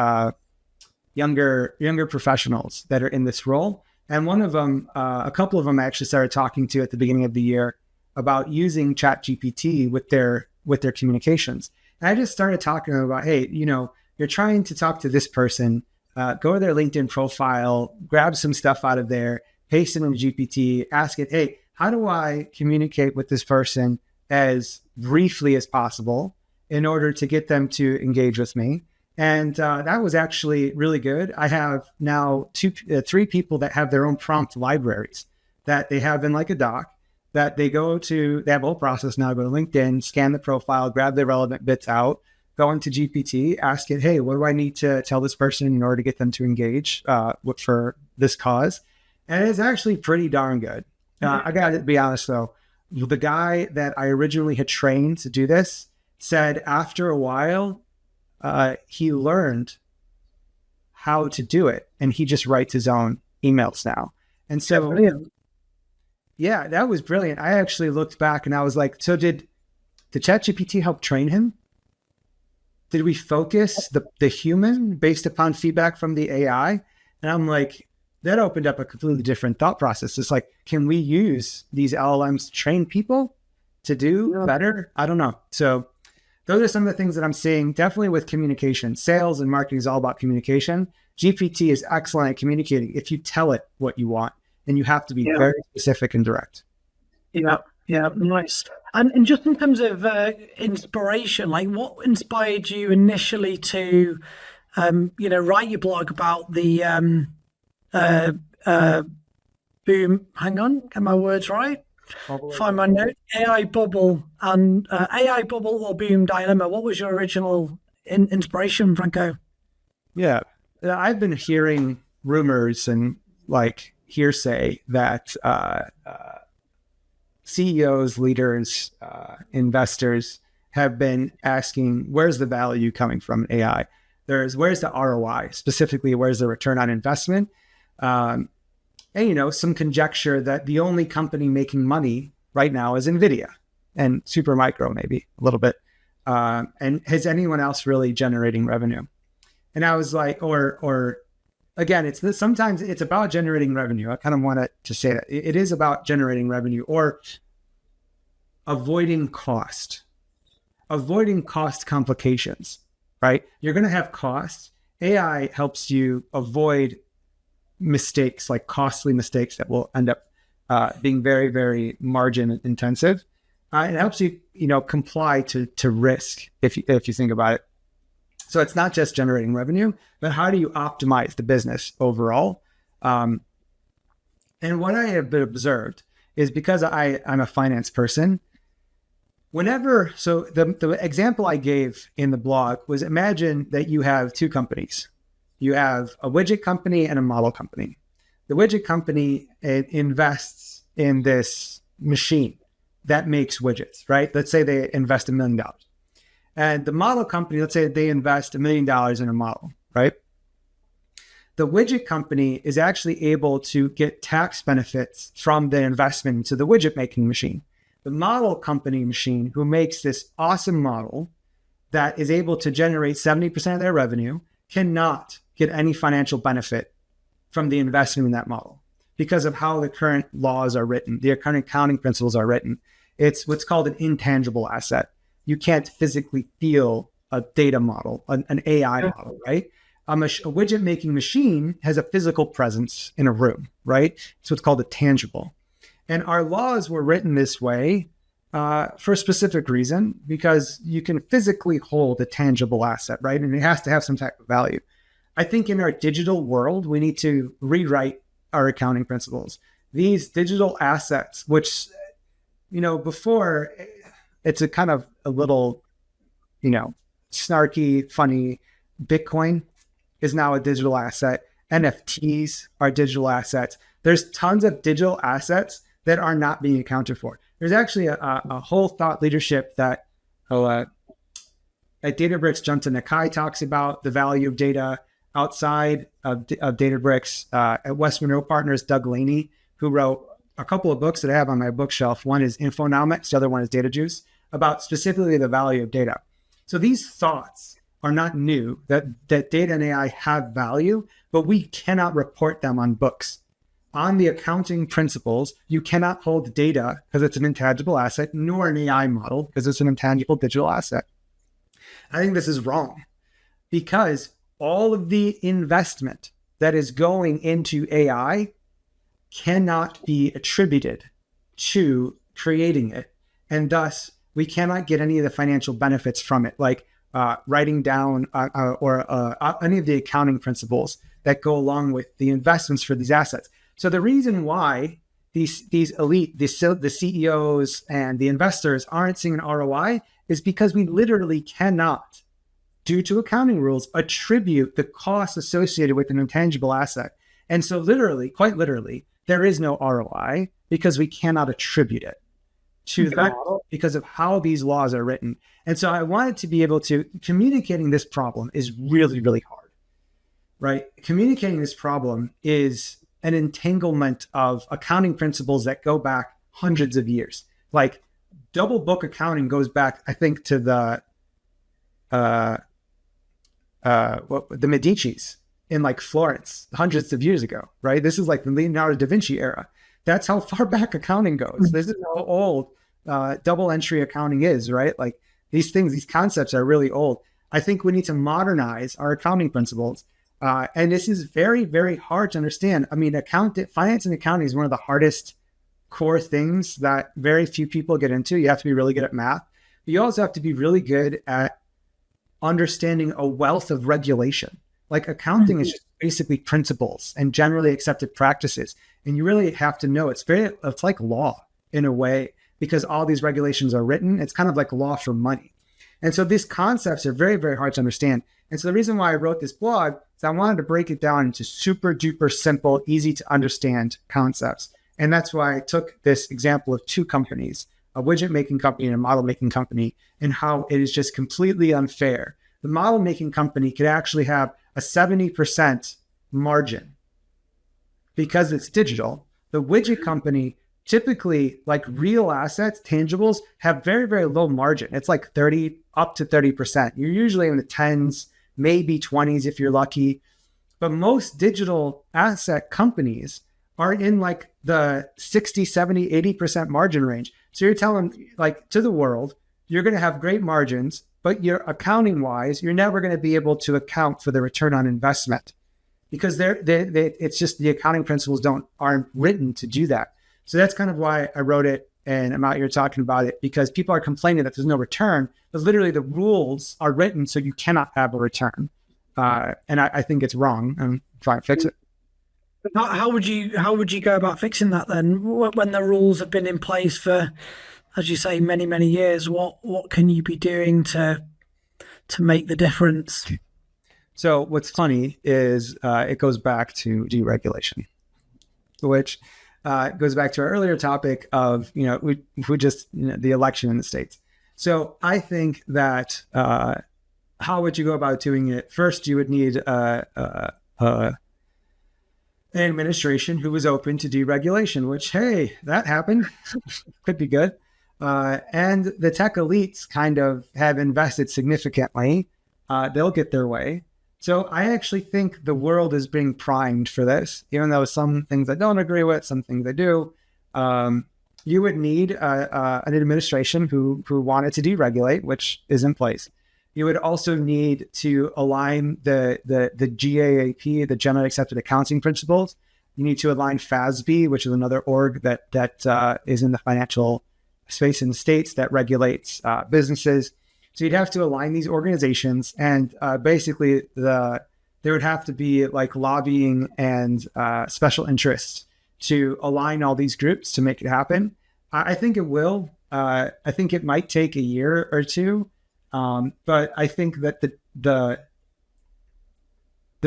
younger professionals that are in this role. And one of them, a couple of them I actually started talking to at the beginning of the year about using ChatGPT with their communications. And I just started talking to them about, hey, you're trying to talk to this person, go to their LinkedIn profile, grab some stuff out of there, paste it in GPT, ask it, hey, how do I communicate with this person as briefly as possible in order to get them to engage with me? And that was actually really good. I have now three people that have their own prompt libraries that they have in like a doc that they have a whole process now, go to LinkedIn, scan the profile, grab the relevant bits out, go into GPT, ask it, hey, what do I need to tell this person in order to get them to engage for this cause? And it's actually pretty darn good. I got to be honest though, the guy that I originally had trained to do this said after a while, he learned how to do it, and he just writes his own emails now. And so, yeah, that was brilliant. I actually looked back and I was like, so did ChatGPT help train him? Did we focus the human based upon feedback from the AI? And I'm like, that opened up a completely different thought process. It's like, can we use these LLMs to train people to do better? I don't know. So those are some of the things that I'm seeing, definitely with communication. Sales and marketing is all about communication. GPT is excellent at communicating if you tell it what you want, and you have to be very specific and direct. Yeah, nice. And just in terms of inspiration, like what inspired you initially to, write your blog about the boom? Hang on, get my words right. Find my note. AI bubble or boom dilemma. What was your original inspiration, Franco? Yeah, I've been hearing rumors and like hearsay that CEOs, leaders, investors have been asking, where's the value coming from AI? Where's the ROI? Specifically, where's the return on investment? And, some conjecture that the only company making money right now is NVIDIA and Supermicro, maybe a little bit. And is anyone else really generating revenue? And I was like, or again, sometimes it's about generating revenue. I kind of wanted to say that it is about generating revenue or avoiding cost complications, right? You're going to have costs. AI helps you avoid mistakes, like costly mistakes that will end up being very, very margin intensive. It helps you, comply to risk if you think about it. So it's not just generating revenue, but how do you optimize the business overall? And what I have observed is because I'm a finance person, so the example I gave in the blog was, imagine that you have two companies. You have a widget company and a model company. The widget company invests in this machine that makes widgets, right? Let's say they invest $1 million. And the model company, let's say they invest $1 million in a model, right? The widget company is actually able to get tax benefits from the investment into the widget making machine. The model company machine who makes this awesome model that is able to generate 70% of their revenue cannot get any financial benefit from the investment in that model because of how the current laws are written, the current accounting principles are written. It's what's called an intangible asset. You can't physically feel a data model, an AI model, right? A widget making machine has a physical presence in a room, right? So it's called a tangible. And our laws were written this way for a specific reason, because you can physically hold a tangible asset, right? And it has to have some type of value. I think in our digital world, we need to rewrite our accounting principles. These digital assets, which, before it's a kind of a little, snarky, funny, Bitcoin is now a digital asset. NFTs are digital assets. There's tons of digital assets that are not being accounted for. There's actually a whole thought leadership that at Databricks, Junta Nakai talks about the value of data. Outside of Databricks, at West Monroe Partners, Doug Laney, who wrote a couple of books that I have on my bookshelf. One is Infonomics, the other one is Data Juice, about specifically the value of data. So these thoughts are not new, that data and AI have value, but we cannot report them on books. On the accounting principles, you cannot hold data because it's an intangible asset, nor an AI model because it's an intangible digital asset. I think this is wrong because all of the investment that is going into AI cannot be attributed to creating it. And thus, we cannot get any of the financial benefits from it, like writing down or any of the accounting principles that go along with the investments for these assets. So the reason why these elite, the CEOs and the investors aren't seeing an ROI is because we literally cannot, due to accounting rules, attribute the costs associated with an intangible asset. And so literally, quite literally, there is no ROI because we cannot attribute it to that because of how these laws are written. And so I wanted to be able to, communicating this problem is really, really hard, right? Communicating this problem is an entanglement of accounting principles that go back hundreds of years. Like double book accounting goes back, I think, to the Medicis in like Florence hundreds of years ago, right? This is like the Leonardo da Vinci era. That's how far back accounting goes. This is how old double entry accounting is, right? Like these things, these concepts are really old. I think we need to modernize our accounting principles. And this is very, very hard to understand. I mean, finance and accounting is one of the hardest core things that very few people get into. You have to be really good at math. But you also have to be really good at understanding a wealth of regulation. Like accounting is just basically principles and generally accepted practices. And you really have to know it's like law in a way, because all these regulations are written. It's kind of like law for money. And so these concepts are very, very hard to understand. And so the reason why I wrote this blog is I wanted to break it down into super duper simple, easy to understand concepts. And that's why I took this example of two companies, a widget making company and a model making company, and how it is just completely unfair. The model making company could actually have a 70% margin because it's digital. The widget company, typically like real assets, tangibles, have very, very low margin. It's like 30 up to 30%. You're usually in the 10s, maybe 20s if you're lucky. But most digital asset companies are in like the 60, 70, 80% margin range. So you're telling like to the world, you're going to have great margins, but you're accounting wise, you're never going to be able to account for the return on investment because it's just the accounting principles aren't written to do that. So that's kind of why I wrote it, and I'm out here talking about it, because people are complaining that there's no return, but literally the rules are written so you cannot have a return. And I think it's wrong. I'm trying to fix it. How would you go about fixing that then? When the rules have been in place for, as you say, many, many years, what can you be doing to make the difference? So what's funny is it goes back to deregulation, which goes back to our earlier topic of, we just, the election in the States. So I think that how would you go about doing it? First, you would need an administration who was open to deregulation, which, hey, that happened. Could be good. And the tech elites kind of have invested significantly. They'll get their way. So I actually think the world is being primed for this, even though some things I don't agree with, some things I do. You would need an administration who wanted to deregulate, which is in place. You would also need to align the GAAP, the Generally Accepted Accounting Principles. You need to align FASB, which is another org that is in the financial space in the States that regulates businesses. So you'd have to align these organizations, and basically there would have to be like lobbying and special interests to align all these groups to make it happen. I think it will. I think it might take a year or two, but I think that the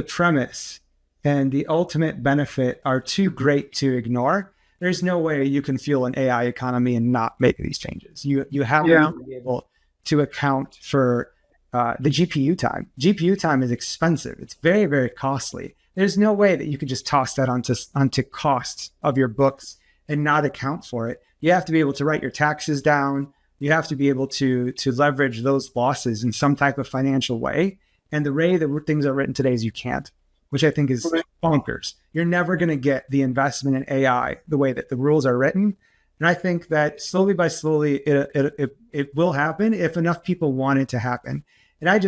premise and the ultimate benefit are too great to ignore. There's no way you can fuel an AI economy and not make these changes. You have to be able to account for the GPU time. GPU time is expensive. It's very, very costly. There's no way that you could just toss that onto costs of your books and not account for it. You have to be able to write your taxes down. You have to be able to leverage those losses in some type of financial way. And the way that things are written today is you can't, which I think is bonkers. You're never going to get the investment in AI the way that the rules are written. And I think that slowly by slowly, it will happen if enough people want it to happen. And I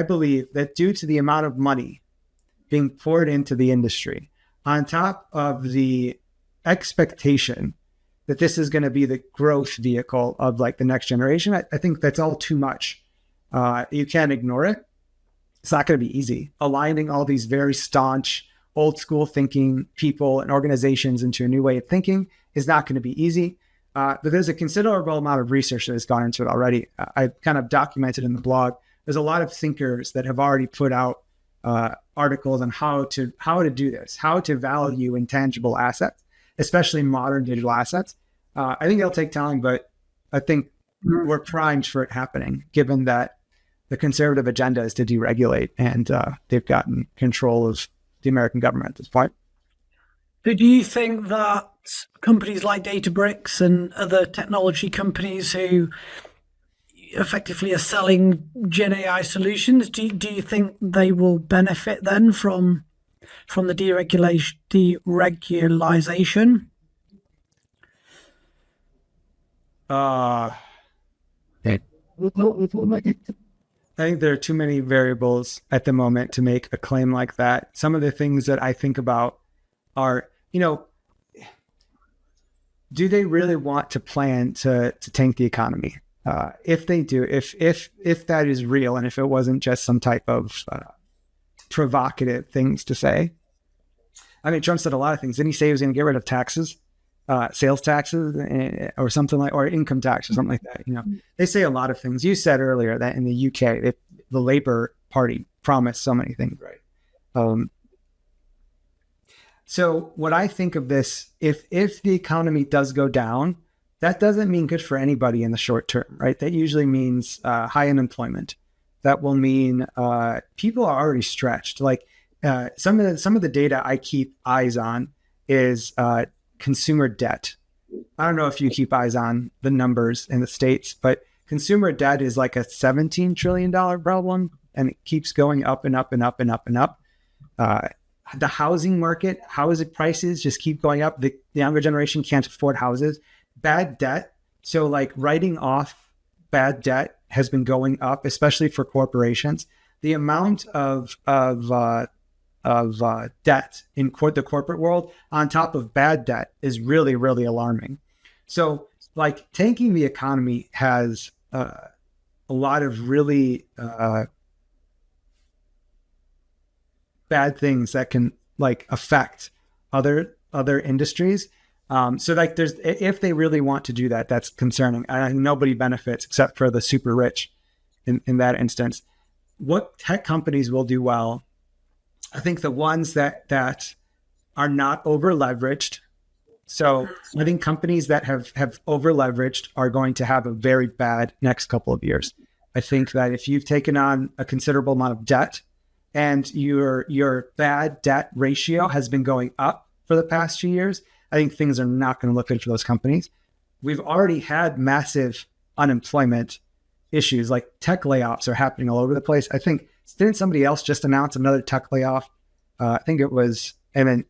believe that due to the amount of money being poured into the industry, on top of the expectation that this is going to be the growth vehicle of like the next generation, I think that's all too much. You can't ignore it. It's not going to be easy. Aligning all these very staunch, old school thinking people and organizations into a new way of thinking is not going to be easy. But there's a considerable amount of research that has gone into it already. I kind of documented in the blog. There's a lot of thinkers that have already put out articles on how to do this, how to value intangible assets, especially modern digital assets. I think it'll take time, but I think we're primed for it happening, given that the conservative agenda is to deregulate, and they've gotten control of the American government at this point. Do you think that companies like Databricks and other technology companies who effectively are selling Gen AI solutions, do you think they will benefit then from the deregulation? I think there are too many variables at the moment to make a claim like that. Some of the things that I think about are, do they really want to plan to tank the economy? If they do, if that is real, and if it wasn't just some type of provocative things to say. I mean, Trump said a lot of things. Didn't he say he was going to get rid of taxes, sales taxes, or something like, or income tax or something like that? They say a lot of things. You said earlier that in the UK, the Labour Party promised so many things, right? So what I think of this, if the economy does go down, that doesn't mean good for anybody in the short term, right? That usually means high unemployment. That will mean people are already stretched. Like some of the data I keep eyes on is consumer debt. I don't know if you keep eyes on the numbers in the States, but consumer debt is like a $17 trillion problem, and it keeps going up and up and up and up and up. The housing market, housing prices just keep going up. The younger generation can't afford houses. Bad debt. So like writing off bad debt has been going up, especially for corporations. The amount of debt in the corporate world on top of bad debt is really, really alarming. So like tanking the economy has a lot of really bad things that can like affect other industries. So like if they really want to do that, that's concerning. Nobody benefits except for the super rich in that instance. What tech companies will do well? I think the ones that are not over leveraged. So I think companies that have over leveraged are going to have a very bad next couple of years. I think that if you've taken on a considerable amount of debt and your bad debt ratio has been going up for the past few years, I think things are not going to look good for those companies. we've already had massive unemployment issues. Like tech layoffs are happening all over the place. I think, didn't somebody else just announce another tech layoff? I think it was, can't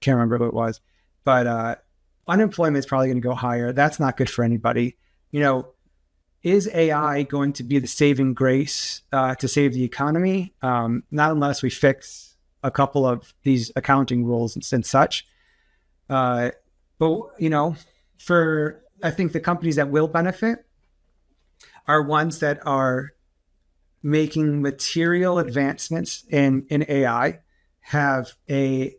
remember who it was, but unemployment is probably going to go higher. That's not good for anybody. Is AI going to be the saving grace to save the economy? Not unless we fix a couple of these accounting rules and such. But I think the companies that will benefit are ones that are making material advancements in AI, have a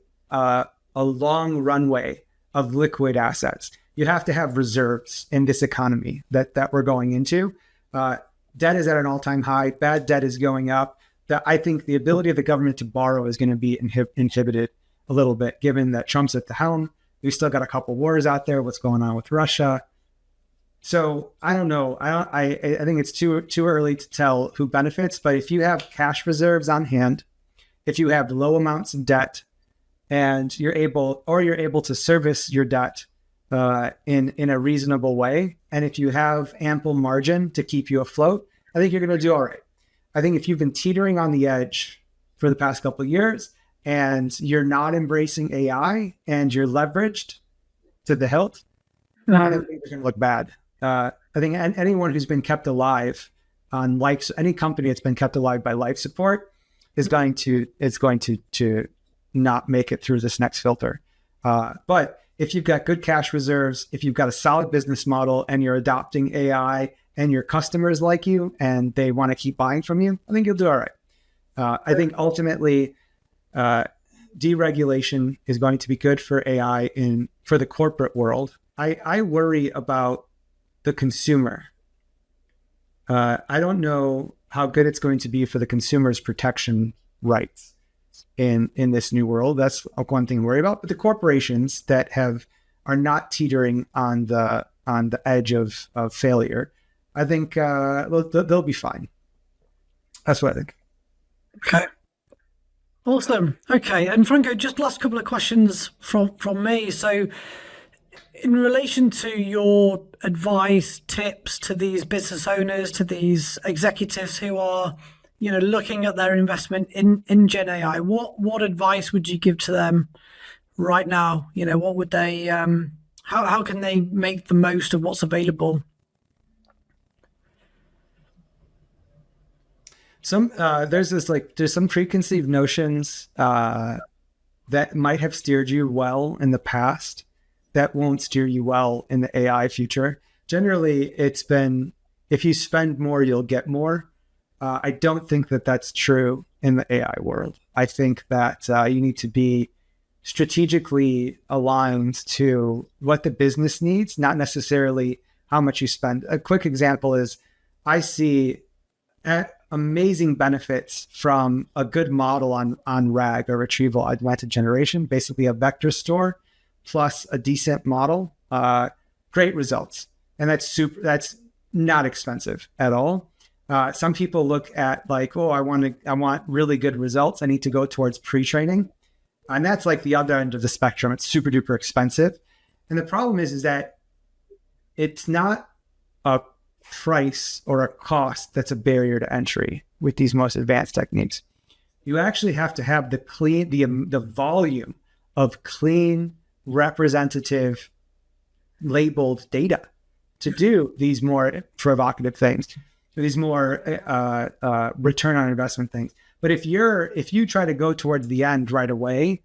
long runway of liquid assets. You have to have reserves in this economy that we're going into. Debt is at an all-time high. Bad debt is going up. I think the ability of the government to borrow is going to be inhibited a little bit, given that Trump's at the helm. We've still got a couple wars out there. What's going on with Russia? So I don't know. I think it's too early to tell who benefits. But if you have cash reserves on hand, if you have low amounts of debt, and you're able to service your debt in a reasonable way, and if you have ample margin to keep you afloat, I think you're going to do all right. I think if you've been teetering on the edge for the past couple of years and you're not embracing AI and you're leveraged to the hilt, I think you're going to look bad. I think anyone who's been kept alive on any company that's been kept alive by life support is going to not make it through this next filter. But if you've got good cash reserves, if you've got a solid business model and you're adopting AI and your customers like you and they want to keep buying from you, I think you'll do all right. I think ultimately deregulation is going to be good for AI for the corporate world. I worry about the consumer. I don't know how good it's going to be for the consumer's protection rights in this new world. That's one thing to worry about. But the corporations that are not teetering on the edge of failure, I think they'll be fine. That's what I think. Okay. Awesome. Okay. And Franco, just last couple of questions from me. So in relation to your advice, tips to these business owners, to these executives who are, looking at their investment in Gen AI, what advice would you give to them right now? What would they, how can they make the most of what's available? There's some preconceived notions that might have steered you well in the past that won't steer you well in the AI future. Generally, it's been, if you spend more, you'll get more. I don't think that that's true in the AI world. I think that you need to be strategically aligned to what the business needs, not necessarily how much you spend. A quick example is I see amazing benefits from a good model on RAG, or retrieval augmented generation, basically a vector store plus a decent model, great results. And that's not expensive at all. Some people look at like, I want really good results. I need to go towards pre-training. And that's like the other end of the spectrum. It's super duper expensive. And the problem is that it's not a price or a cost that's a barrier to entry with these most advanced techniques. You actually have to have the volume of clean, representative, labeled data to do these more provocative things, these more return on investment things. But if you try to go towards the end right away,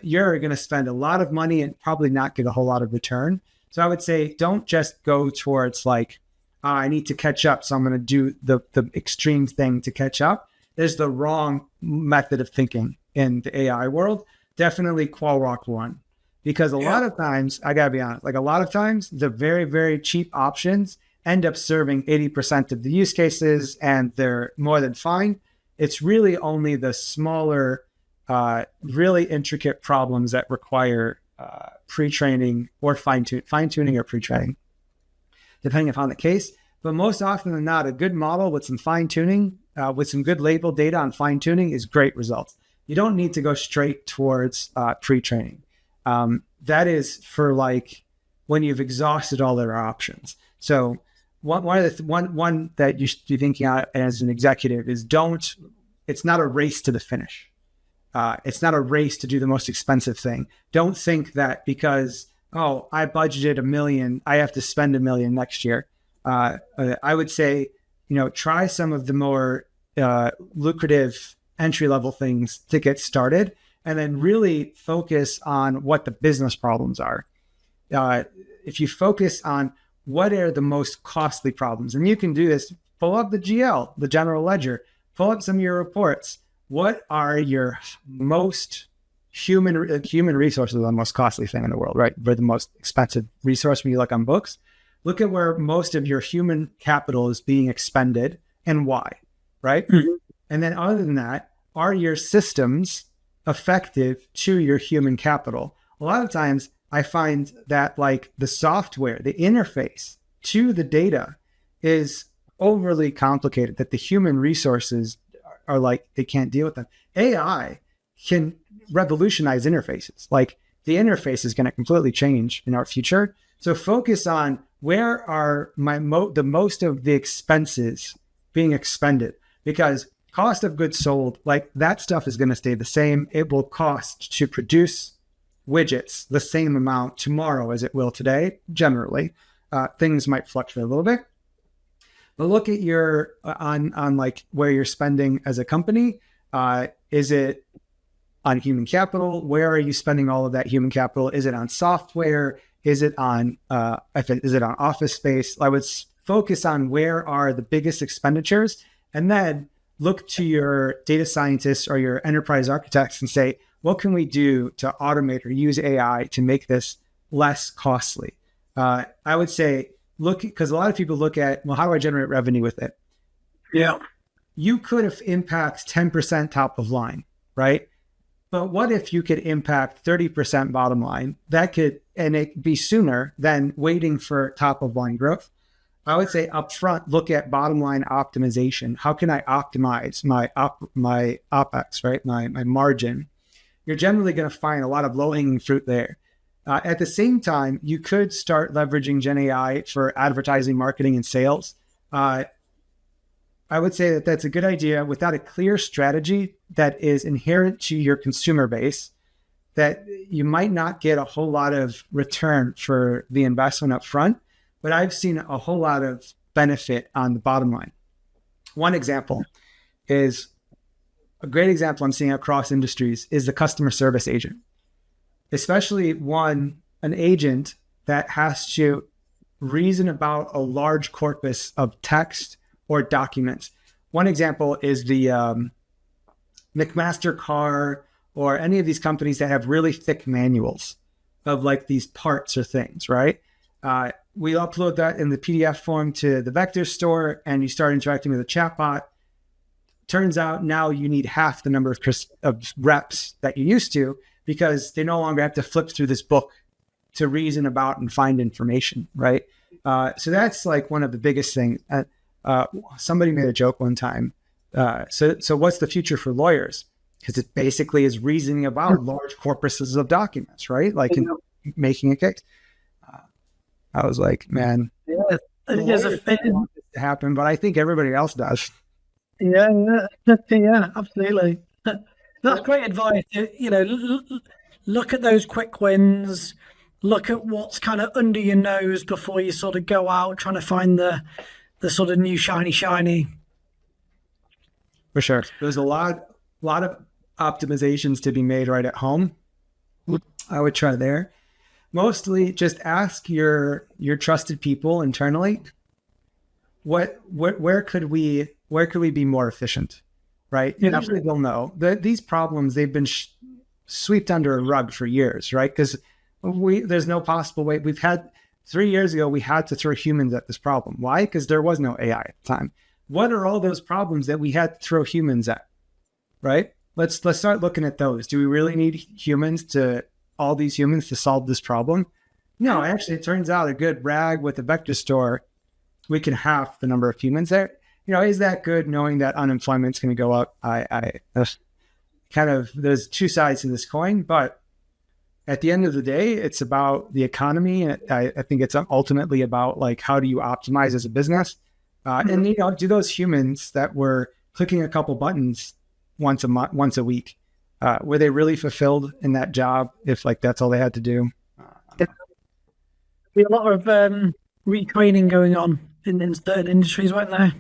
you're going to spend a lot of money and probably not get a whole lot of return. So I would say, don't just go towards like, I need to catch up, so I'm going to do the extreme thing to catch up. There's the wrong method of thinking in the AI world. Definitely qual rock one. Because a lot of times, I got to be honest, like a lot of times, the very, very cheap options end up serving 80% of the use cases, and they're more than fine. It's really only the smaller, really intricate problems that require pre-training or fine-tuning or pre-training, depending upon the case. But most often than not, a good model with some fine-tuning, with some good label data on fine-tuning is great results. You don't need to go straight towards pre-training. That is for like when you've exhausted all their options. So one that you should be thinking out as an executive is it's not a race to the finish. It's not a race to do the most expensive thing. Don't think that because, I budgeted $1 million, I have to spend $1 million next year. I would say, try some of the more lucrative entry-level things to get started, and then really focus on what the business problems are. If you focus on what are the most costly problems, and you can do this, pull up the GL, the general ledger, pull up some of your reports. What are your most human resources are the most costly thing in the world, right? We're the most expensive resource when you look on books. Look at where most of your human capital is being expended and why, right? Mm-hmm. And then other than that, are your systems effective to your human capital? A lot of times I find that like the software, the interface to the data is overly complicated, that the human resources are like, they can't deal with them. AI can revolutionize interfaces. Like the interface is going to completely change in our future. So focus on where are the most of the expenses being expended, because cost of goods sold, like that stuff is going to stay the same. It will cost to produce widgets the same amount tomorrow as it will today. Generally, things might fluctuate a little bit, but look at your on like where you're spending as a company. Is it on human capital? Where are you spending all of that human capital? Is it on software? Is it on office space? I would focus on where are the biggest expenditures, and then look to your data scientists or your enterprise architects and say, what can we do to automate or use AI to make this less costly? I would say because a lot of people look at, well, how do I generate revenue with it? Yeah. You could have impact 10% top of line, right? But what if you could impact 30% bottom line? And it be sooner than waiting for top of line growth. I would say upfront, look at bottom line optimization. How can I optimize my OpEx, right? My margin. You're generally going to find a lot of low-hanging fruit there. At the same time, you could start leveraging Gen AI for advertising, marketing, and sales. I would say that that's a good idea without a clear strategy that is inherent to your consumer base, that you might not get a whole lot of return for the investment up front, but I've seen a whole lot of benefit on the bottom line. One example is a great example I'm seeing across industries is the customer service agent, especially an agent that has to reason about a large corpus of text or documents. One example is the McMaster car or any of these companies that have really thick manuals of like these parts or things, right? We upload that in the PDF form to the vector store and you start interacting with a chatbot. Turns out now you need half the number of reps that you used to, because they no longer have to flip through this book to reason about and find information, right? So that's like one of the biggest things. Somebody made a joke one time. So what's the future for lawyers? Because it basically is reasoning about large corpuses of documents, right? Like making a case. I was like, man, yeah, it happen, but I think everybody else does. Yeah, absolutely. That's great advice. Look at those quick wins. Look at what's kind of under your nose before you sort of go out trying to find the sort of new shiny. For sure, there's a lot of optimizations to be made right at home. I would try there. Mostly just ask your trusted people internally, where could we be more efficient, right? Yeah. Usually they'll know that these problems, they've been swept under a rug for years, right? Because there's no possible way. 3 years ago, we had to throw humans at this problem. Why? Because there was no AI at the time. What are all those problems that we had to throw humans at, right? Let's start looking at those. Do we really need all these humans to solve this problem? No, actually, it turns out a good RAG with a vector store, we can halve the number of humans there. Is that good knowing that unemployment's going to go up? There's two sides to this coin, but at the end of the day, it's about the economy. I think it's ultimately about like, how do you optimize as a business? And, do those humans that were clicking a couple buttons once a month, once a week, were they really fulfilled in that job if like that's all they had to do? There'll be a lot of retraining going on in certain industries, won't there?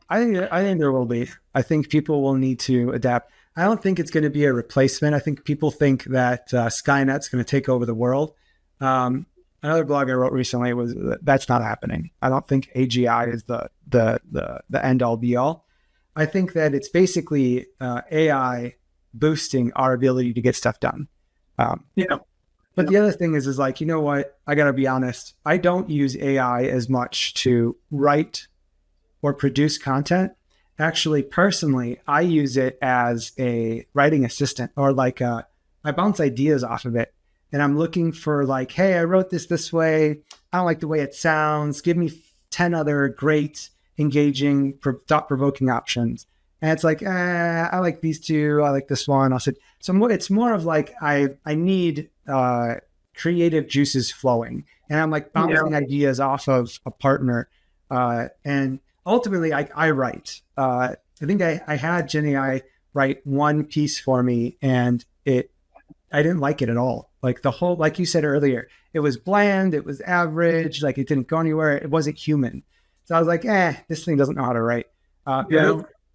I think there will be. I think people will need to adapt. I don't think it's going to be a replacement. I think people think that Skynet's going to take over the world. Another blog I wrote recently was that's not happening. I don't think AGI is the end all be all. I think that it's basically AI boosting our ability to get stuff done. Yeah. But the other thing is like, you know what? I got to be honest. I don't use AI as much to write or produce content. Actually, personally, I use it as a writing assistant, or like I bounce ideas off of it. And I'm looking for like, hey, I wrote this way. I don't like the way it sounds. Give me 10 other great, engaging, thought-provoking options. And it's like, I like these two. I like this one. I'll say, so it's more of like, I need creative juices flowing. And I'm like bouncing ideas off of a partner. And ultimately, I write. I think I had GenAI write one piece for me, and I didn't like it at all. Like the whole, like you said earlier, it was bland, it was average, like it didn't go anywhere, it wasn't human. So I was like, this thing doesn't know how to write.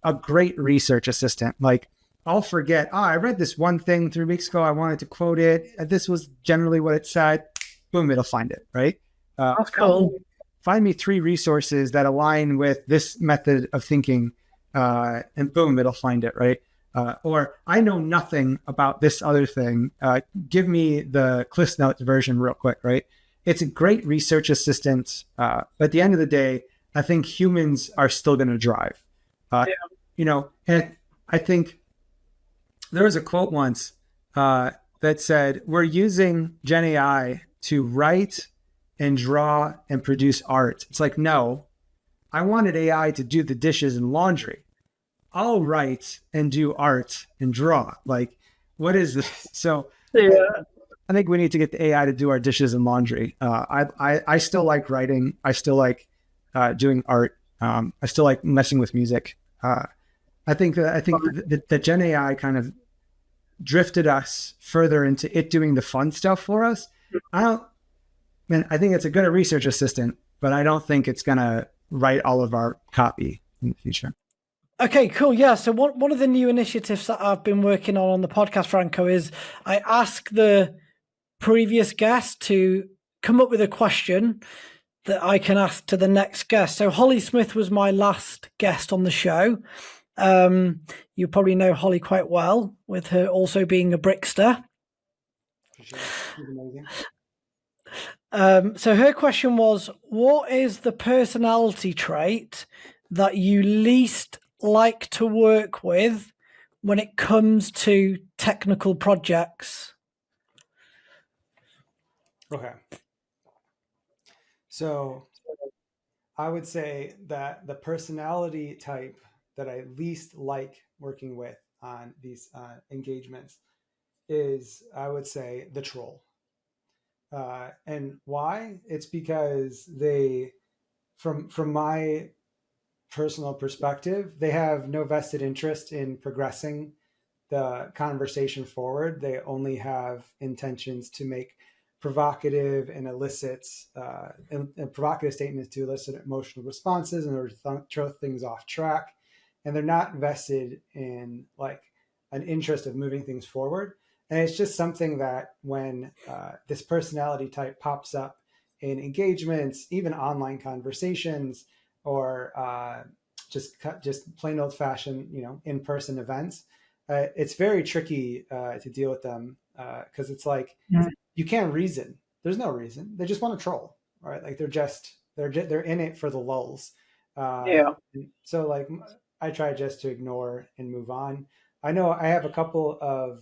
A great research assistant. Like I'll forget, I read this one thing 3 weeks ago, I wanted to quote it. This was generally what it said. Boom, it'll find it, right? That's cool. Find me 3 resources that align with this method of thinking, and boom, it'll find it, right? Or I know nothing about this other thing. Give me the Cliff Notes version real quick, right? It's a great research assistant. But at the end of the day, I think humans are still going to drive. And I think there was a quote once that said, we're using Gen AI to write and draw and produce art. It's like, no, I wanted AI to do the dishes and laundry. I'll write and do art and draw. Like, what is this? So I think we need to get the AI to do our dishes and laundry. I still like writing. I still like doing art. I still like messing with music. I think the Gen AI kind of drifted us further into it doing the fun stuff for us. I think it's a good research assistant, but I don't think it's going to write all of our copy in the future. Okay, cool. Yeah. So one of the new initiatives that I've been working on the podcast, Franco, is I ask the previous guest to come up with a question that I can ask to the next guest. So Holly Smith was my last guest on the show. You probably know Holly quite well, with her also being a brickster. For sure. She's amazing. So her question was, what is the personality trait that you least like to work with when it comes to technical projects? Okay. So I would say that the personality type that I least like working with on these engagements is, I would say, the troll. And why? It's because they, from my personal perspective, they have no vested interest in progressing the conversation forward. They only have intentions to make provocative and elicit and provocative statements to elicit emotional responses in order to throw things off track. And they're not vested in like an interest of moving things forward. And it's just something that when this personality type pops up in engagements, even online conversations, or just plain old fashioned, in-person events, it's very tricky to deal with them because it's like you can't reason. There's no reason. They just want to troll, right? Like they're in it for the lulls. So like I try just to ignore and move on. I know I have a couple of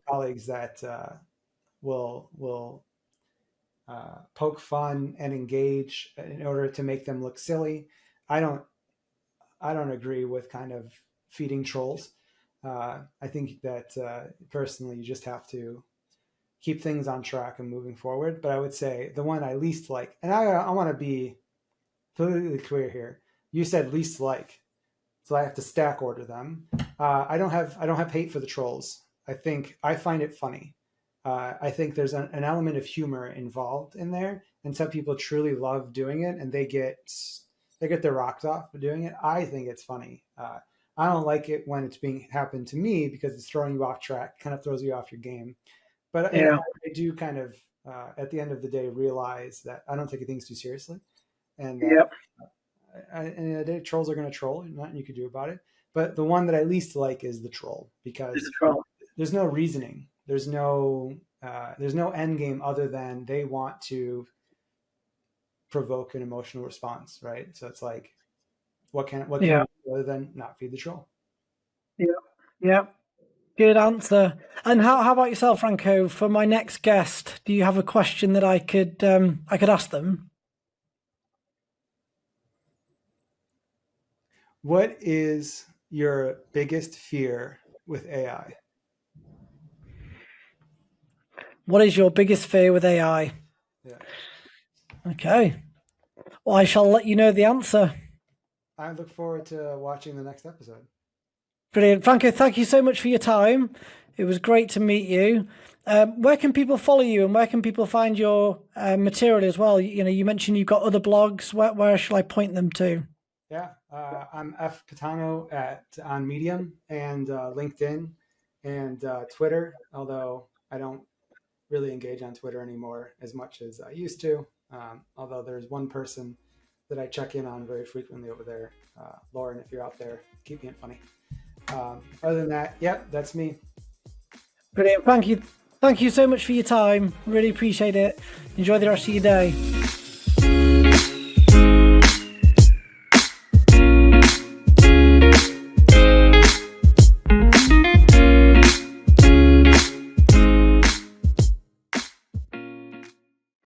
colleagues that will poke fun and engage in order to make them look silly. I don't agree with kind of feeding trolls. I think that personally, you just have to keep things on track and moving forward. But I would say the one I least like, and I want to be completely clear here. You said least like, so I have to stack order them. I don't have hate for the trolls. I find it funny. I think there's an element of humor involved in there, and some people truly love doing it, and they get their rocks off for doing it. I think it's funny. I don't like it when it's being happened to me because it's throwing you off track, kind of throws you off your game. But Yeah. I do kind of, at the end of the day, realize that I don't take things too seriously, and Yep. and the day trolls are going to troll, and nothing you can do about it. But the one that I least like is the troll because there's no reasoning. There's no end game other than they want to provoke an emotional response, right? So it's like, what can we do other than not feed the troll? Yeah. Yeah. Good answer. And how about yourself, Franco? For my next guest, do you have a question that I could ask them? What is your biggest fear with AI? What is your biggest fear with AI? Yeah. Okay. Well, I shall let you know the answer. I look forward to watching the next episode. Brilliant. Franco, thank you so much for your time. It was great to meet you. Where can people follow you and where can people find your material as well? You mentioned you've got other blogs. Where shall I point them to? Yeah, I'm F Patano on Medium and LinkedIn and Twitter, although I don't really engage on Twitter anymore as much as I used to. Although there's one person that I check in on very frequently over there. Lauren, if you're out there, keep being funny. Other than that, that's me. Brilliant. Thank you so much for your time. Really appreciate it. Enjoy the rest of your day.